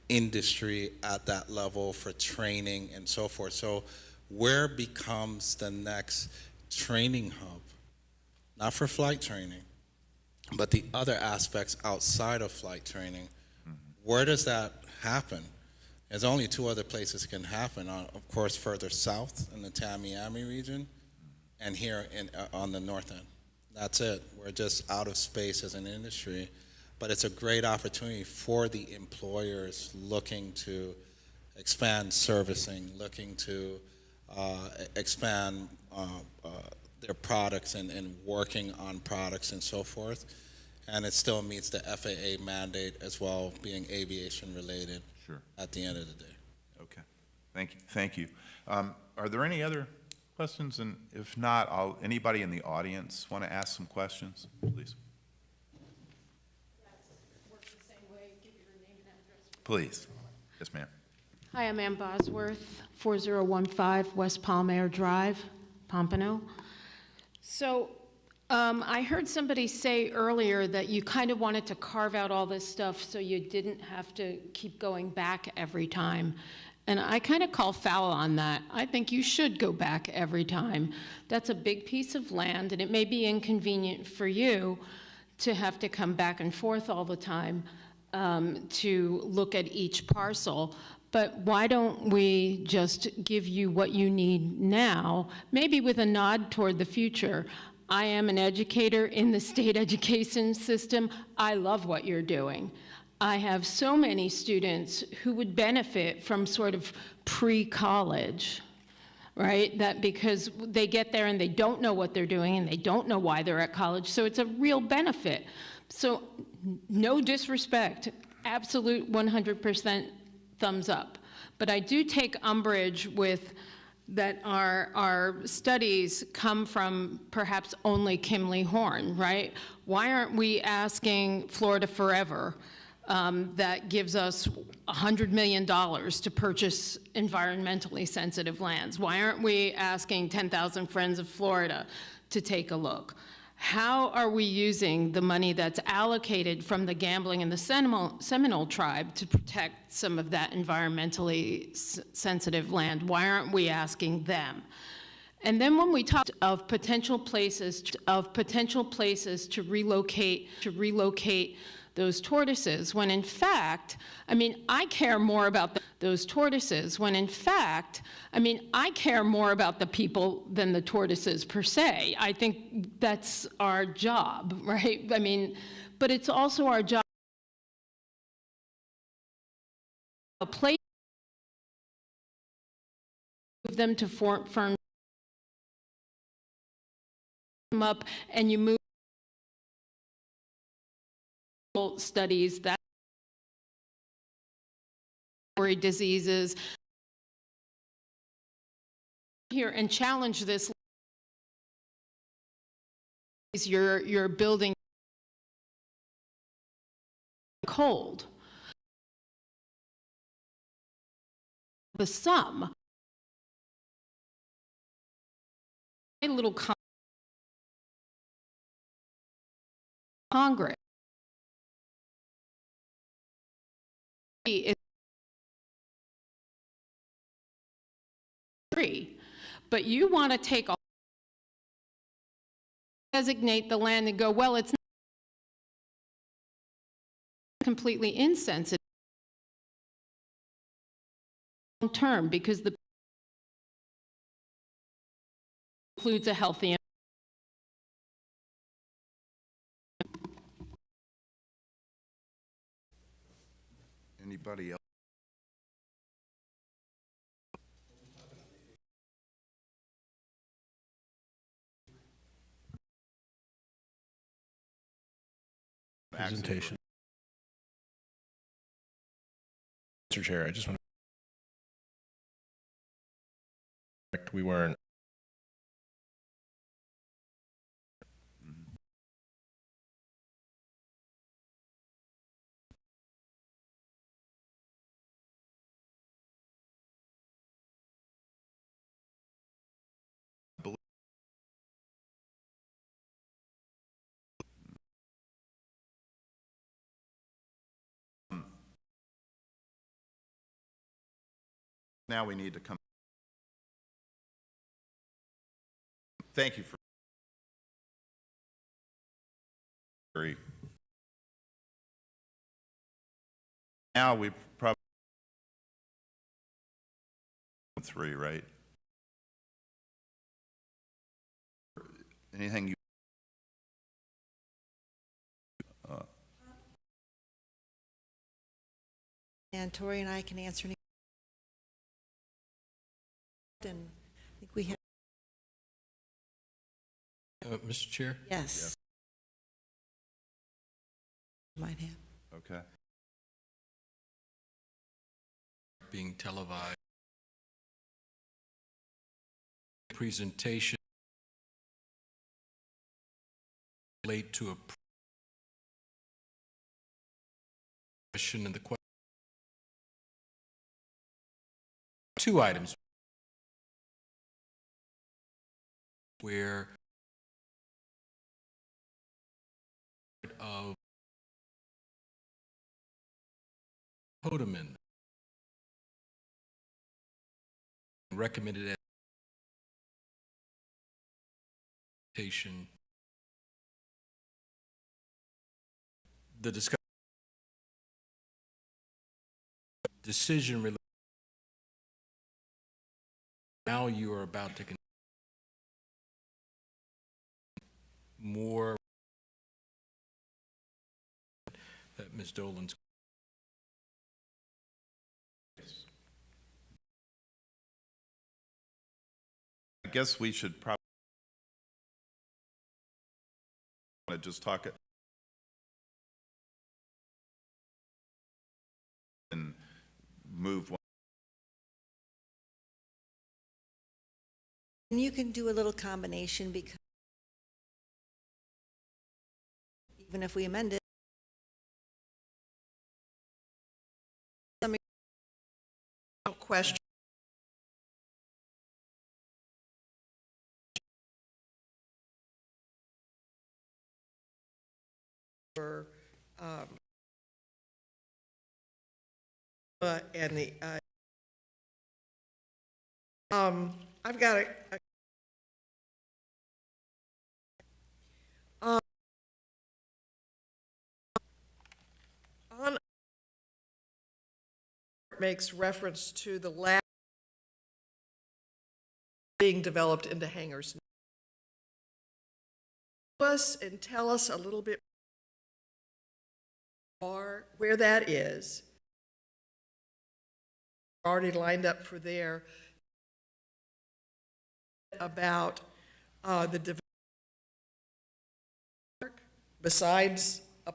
industry at that level for training and so forth. So where becomes the next training hub? Not for flight training, but the other aspects outside of flight training. Where does that happen? There's only two other places it can happen. Of course, further south in the Tamiami region, and here on the north end. That's it. We're just out of space as an industry, but it's a great opportunity for the employers looking to expand servicing, looking to expand their products and working on products and so forth. And it still meets the FAA mandate as well, being aviation related. Sure. At the end of the day. Okay. Thank you. Thank you. Are there any other questions? And if not, anybody in the audience want to ask some questions, please? Please. Yes, ma'am. Hi, I'm Ann Bosworth, 4015 West Palmair Drive, Pompano. So I heard somebody say earlier that you kind of wanted to carve out all this stuff so you didn't have to keep going back every time. And I kind of call foul on that. I think you should go back every time. That's a big piece of land, and it may be inconvenient for you to have to come back and forth all the time to look at each parcel. But why don't we just give you what you need now, maybe with a nod toward the future? I am an educator in the state education system. I love what you're doing. I have so many students who would benefit from sort of pre-college, right? That because they get there and they don't know what they're doing and they don't know why they're at college, so it's a real benefit. So no disrespect, absolute 100% thumbs up. But I do take umbrage with that our studies come from perhaps only Kimley Horn, right? Why aren't we asking Florida Forever that gives us $100 million to purchase environmentally sensitive lands? Why aren't we asking 10,000 Friends of Florida to take a look? How are we using the money that's allocated from the Gambling and the Seminole tribe to protect some of that environmentally sensitive land? Why aren't we asking them? And then when we talk of potential places to relocate those tortoises, when in fact, I mean, I care more about those tortoises, when in fact, I mean, I care more about the people than the tortoises per se. I think that's our job, right? I mean, but it's also our job a place move them to firms them up, and you move studies that diseases here and challenge this. You're building cold. The sum. A little Congress is free, but you want to take all, designate the land and go, well, it's not completely insensitive long term because the includes a healthy Anybody else? Presentation. Mr. Chair, I just want We weren't. Now we need to come. Thank you for. Now we probably 3, right? Anything you? And Tori and I can answer any. And I think we have. Mr. Chair? Yes. Might have. Okay. Being televised. Presentation relate to a question and the question. 2 items where of Podaman recommended adaptation. The discussion decision related. Now you are about to more that Ms. Dolan's. I guess we should probably just talk it and move. And you can do a little combination because even if we amend it, Question. And the I've got on makes reference to the lab being developed into hangars. Us and tell us a little bit more where that is. Already lined up for there about the development besides a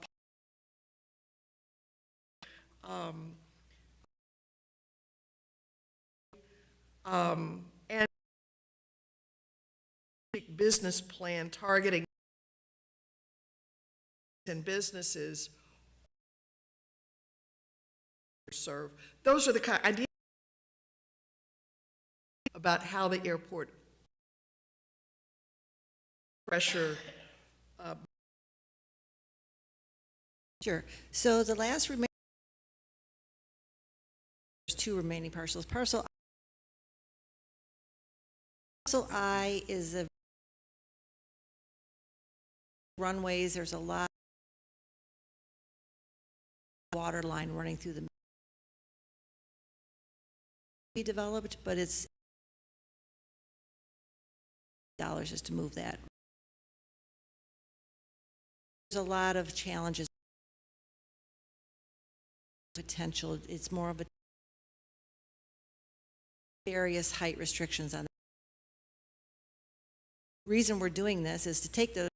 and business plan targeting and businesses serve. Those are the kind of ideas about how the airport pressure. Sure. So the last remaining, there's 2 remaining parcels. Parcel I is a runways. There's a lot of water line running through the be developed, but it's dollars just to move that. There's a lot of challenges. Potential. It's more of a various height restrictions on. The reason we're doing this is to take the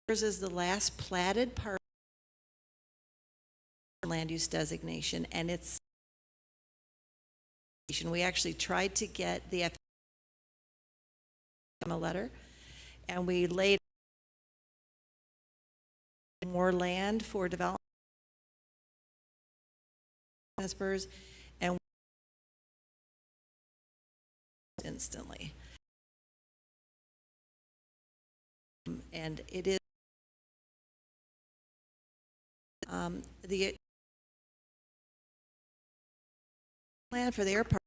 is the last platted part land use designation, and it's We actually tried to get the a letter, and we laid more land for development transfers, and instantly. And it is the plan for their part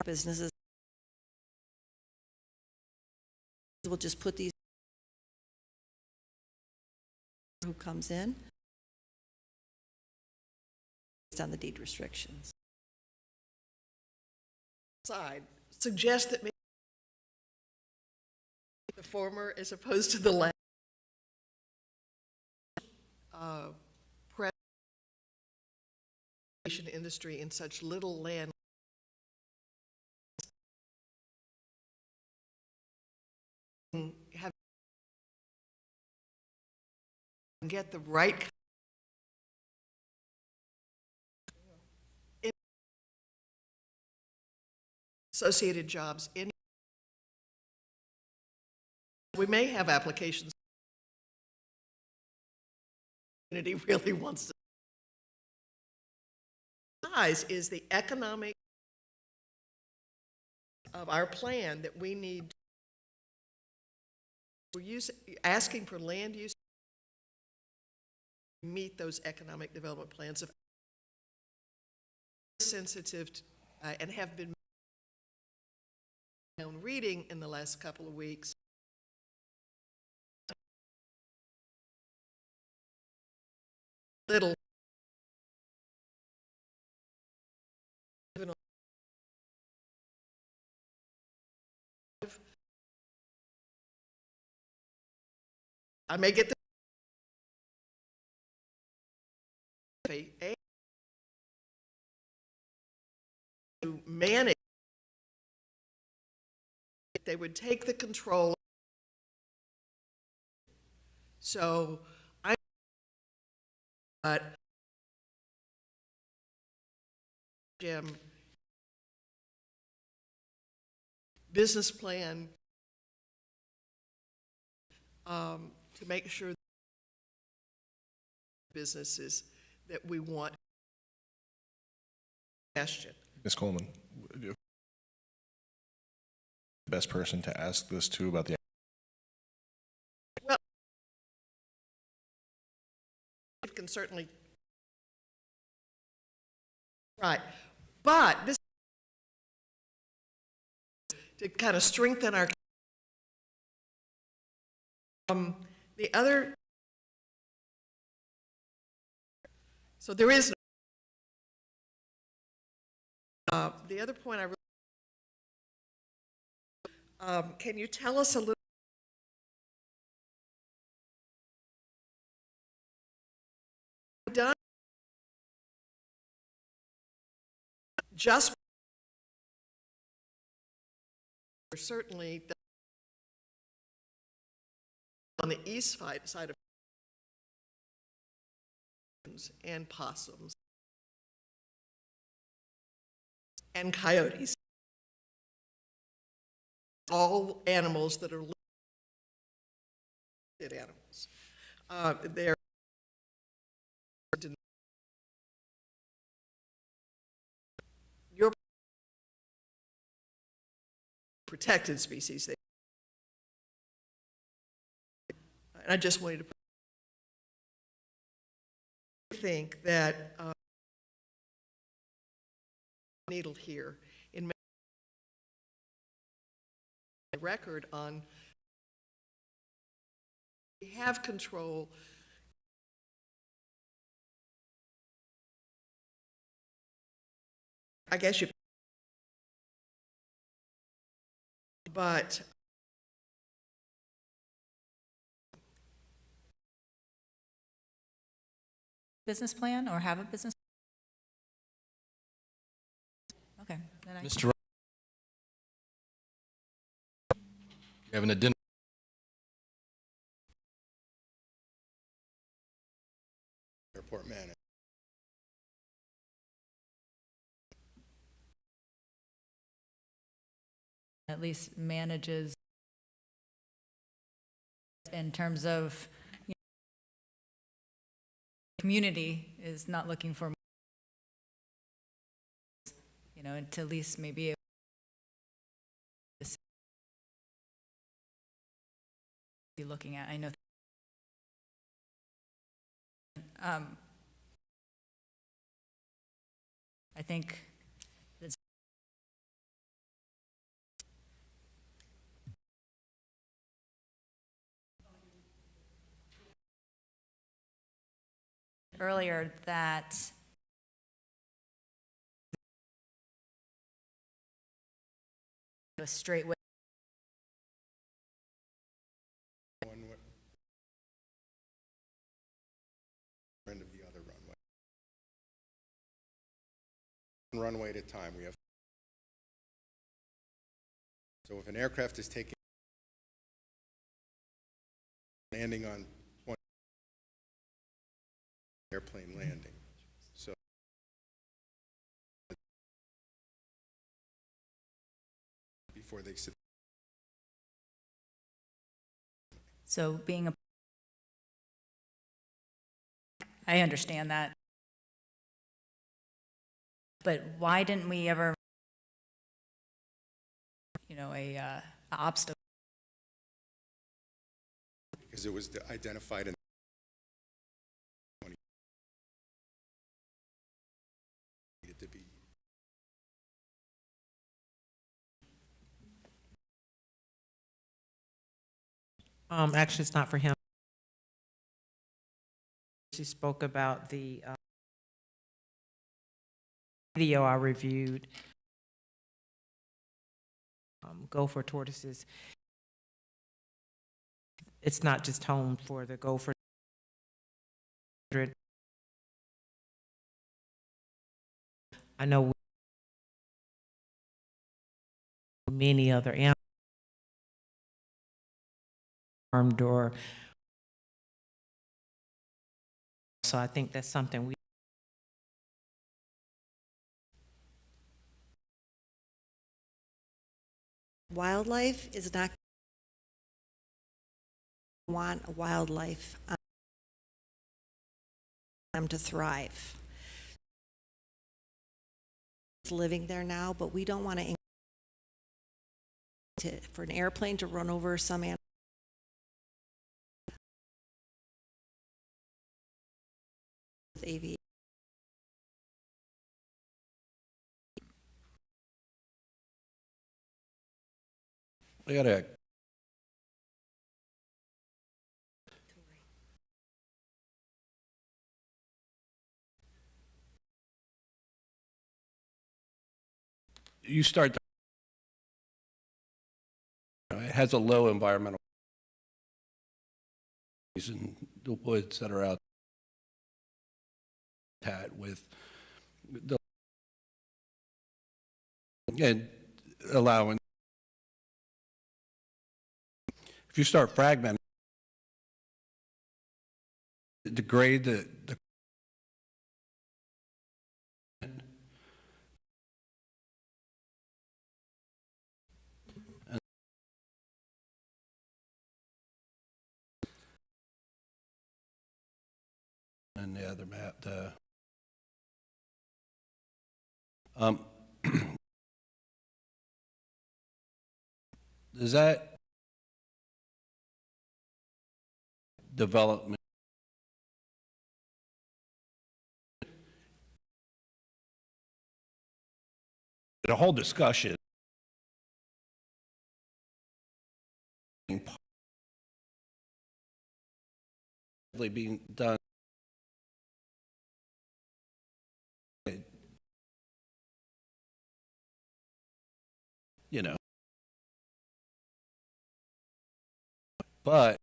businesses will just put these who comes in based on the deed restrictions. Side suggest that maybe the former as opposed to the latter. Industry in such little land have get the right associated jobs in. We may have applications community really wants to. Size is the economic of our plan that we need. We're asking for land use to meet those economic development plans of sensitive to, and have been my own reading in the last couple of weeks. Little I may get the to manage. They would take the control. So I Jim business plan to make sure businesses that we want. Question. Ms. Coleman, the best person to ask this to about the. Well, it can certainly. Right, but this to kind of strengthen our. The other. So there is. The other point I really. Can you tell us a little? Done. Just certainly on the east side of and possums and coyotes, all animals that are animals. They're your protected species. And I just wanted to think that needle here in record on we have control. I guess you, but Business plan or have a business? Okay. Then Mr. You having a dinner? Airport manager. at least manages in terms of, you know, community is not looking for, you know, to at least maybe be looking at. I know. I think that's earlier that a straight way. End of the other runway. One runway at a time. We have. So if an aircraft is taking landing on one airplane landing, so before they sit. So being a, I understand that, but why didn't we ever, you know, a obstacle? Because it was identified in needed to be. Actually, it's not for him. She spoke about the video I reviewed, gopher tortoises. It's not just home for the gopher. I know many other animals harmed, or so I think that's something we. Wildlife is not want a wildlife them to thrive. It's living there now, but we don't want to for an airplane to run over some animal. With aviation. I got a you start to, it has a low environmental in the woods that are out with the and allowing, if you start fragmenting, degrade the and the other map, does that development the whole discussion being done you know, but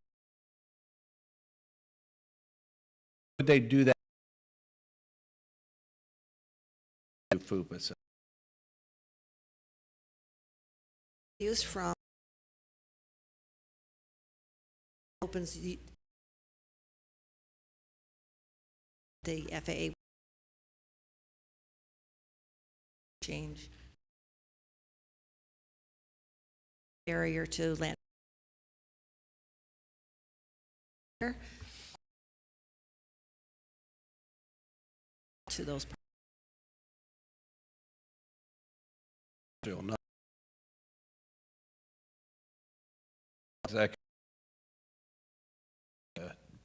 would they do that in FUPA? Use from opens the FAA change. barrier to land. To those. Executive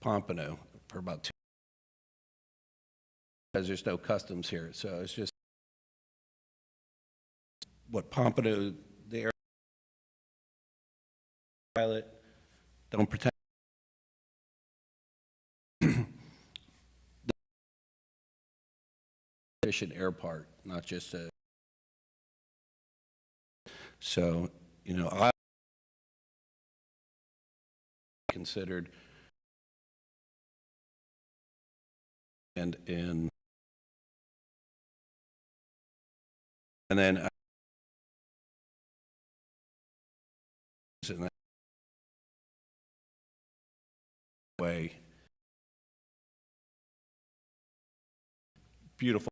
Pompano for about 2, because there's no customs here, so it's just what Pompano, the air pilot, don't protect. Efficient air part, not just a. So, you know, I considered and then in that way, beautiful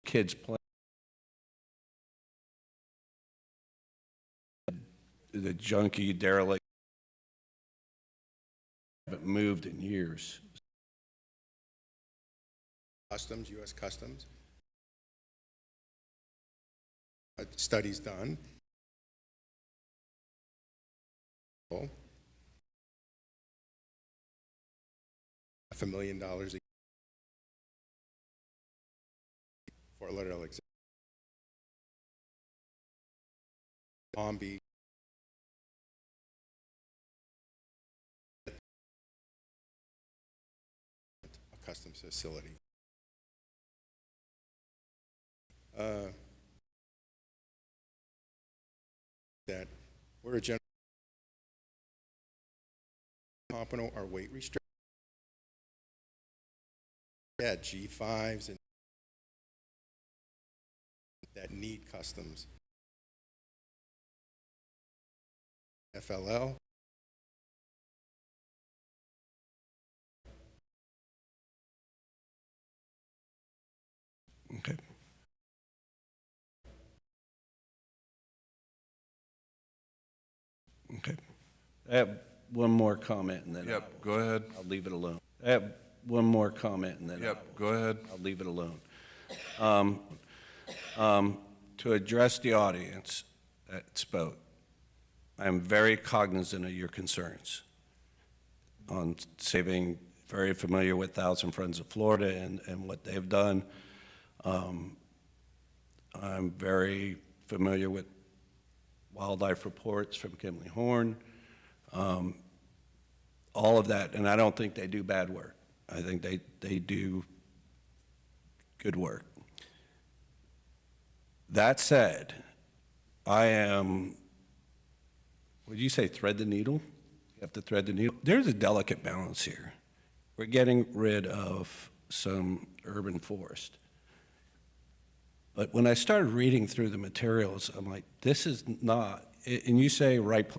kids playing. The junky derelict haven't moved in years. Customs, U.S. Customs. Studies done. $500,000 a year. Fort Lauderdale, Palm Beach. A customs facility. That we're a general Pompano are weight restricted. Yeah, G5s and that need customs. FLL. Okay. Okay. I have one more comment and then Go ahead. I'll leave it alone. I have one more comment and then Go ahead. I'll leave it alone. To address the audience that spoke, I am very cognizant of your concerns on saving, very familiar with Thousand Friends of Florida and what they've done. I'm very familiar with wildlife reports from Kimley Horn, all of that, and I don't think they do bad work. I think they do good work. That said, I am, would you say thread the needle? You have to thread the needle. There's a delicate balance here. We're getting rid of some urban forest. But when I started reading through the materials, I'm like, this is not, and you say right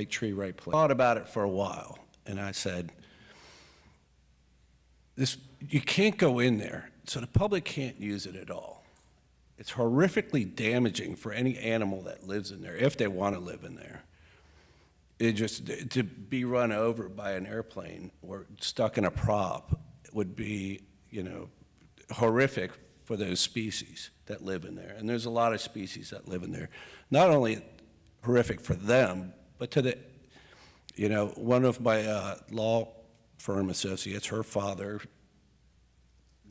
tree, right place. I thought about it for a while, and I said, you can't go in there, so the public can't use it at all. It's horrifically damaging for any animal that lives in there, if they want to live in there. To be run over by an airplane or stuck in a prop would be, you know, horrific for those species that live in there. And there's a lot of species that live in there. Not only horrific for them, but to the, you know, one of my law firm associates, her father,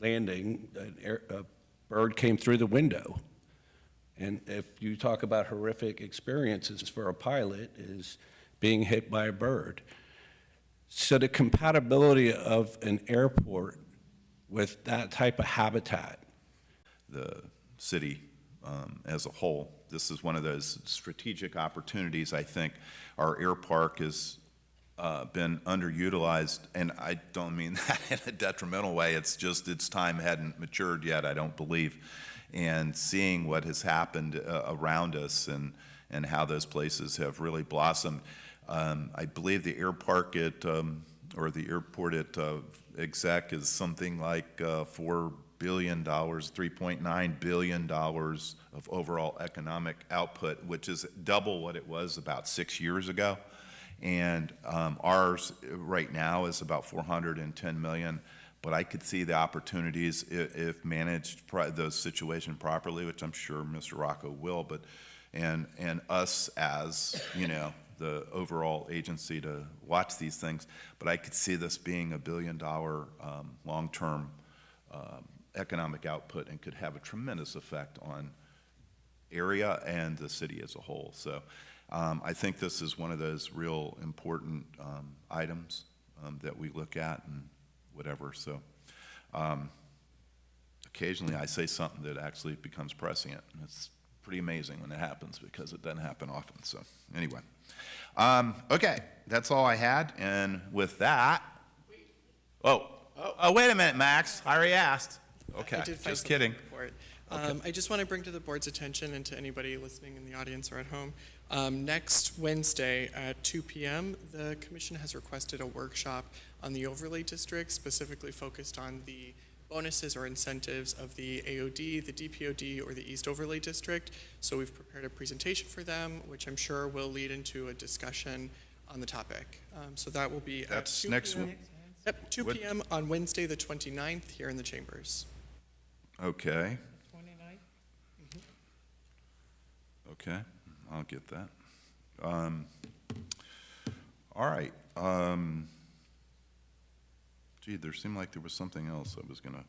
landing, a bird came through the window. And if you talk about horrific experiences for a pilot, is being hit by a bird. So the compatibility of an airport with that type of habitat. The city as a whole, this is one of those strategic opportunities. I think our air park has been underutilized, and I don't mean that in a detrimental way. It's just its time hadn't matured yet, I don't believe. And seeing what has happened around us and how those places have really blossomed. I believe the air park at, or the airport at exec is something like $4 billion, $3.9 billion of overall economic output, which is double what it was about 6 years ago. And ours right now is about 410 million. But I could see the opportunities if managed those situations properly, which I'm sure Mr. Rocco will, but and us as, you know, the overall agency to watch these things. But I could see this being $1 billion long-term economic output and could have a tremendous effect on area and the city as a whole. So I think this is one of those real important items that we look at and whatever. So occasionally I say something that actually becomes prescient. And it's pretty amazing when it happens because it doesn't happen often. So anyway, okay, that's all I had. And with that, wait a minute, Max. I already asked. Okay, I did find just something kidding. to report. Okay. I just want to bring to the board's attention and to anybody listening in the audience or at home, next Wednesday at 2 p.m., the commission has requested a workshop on the overlay district, specifically focused on the bonuses or incentives of the AOD, the DPOD, or the East Overlay District. So we've prepared a presentation for them, which I'm sure will lead into a discussion on the topic. So that will be at 2 next p.m. week? Yep, 2 p.m. on Wednesday, the 29th, here in the chambers. Okay. Okay, I'll get that. All right. Gee, there seemed like there was something else I was gonna,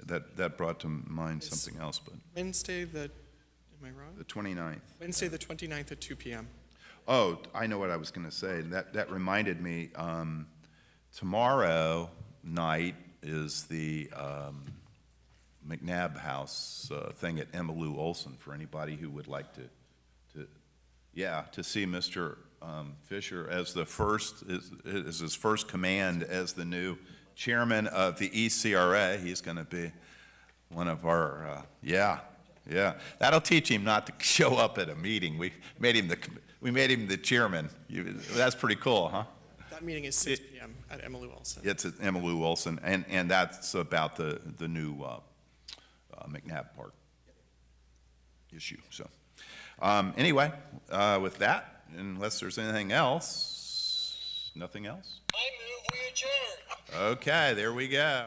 that brought to mind something else, but Wednesday, am I wrong? the 29th. Wednesday, the 29th at 2 p.m. Oh, I know what I was gonna say. That reminded me, tomorrow night is the McNabb House thing at Emmylou Olson for anybody who would like to see Mr. Fisher as the first, is his first command as the new chairman of the ECRA. He's going to be one of our, that'll teach him not to show up at a meeting. We made him the chairman. That's pretty cool, huh? That meeting is 6 p.m. at Emmylou Olson. It's at Emmylou Olson, and that's about the new McNabb Park issue. So anyway, with that, unless there's anything else, nothing else? I move we adjourn. Okay, there we go.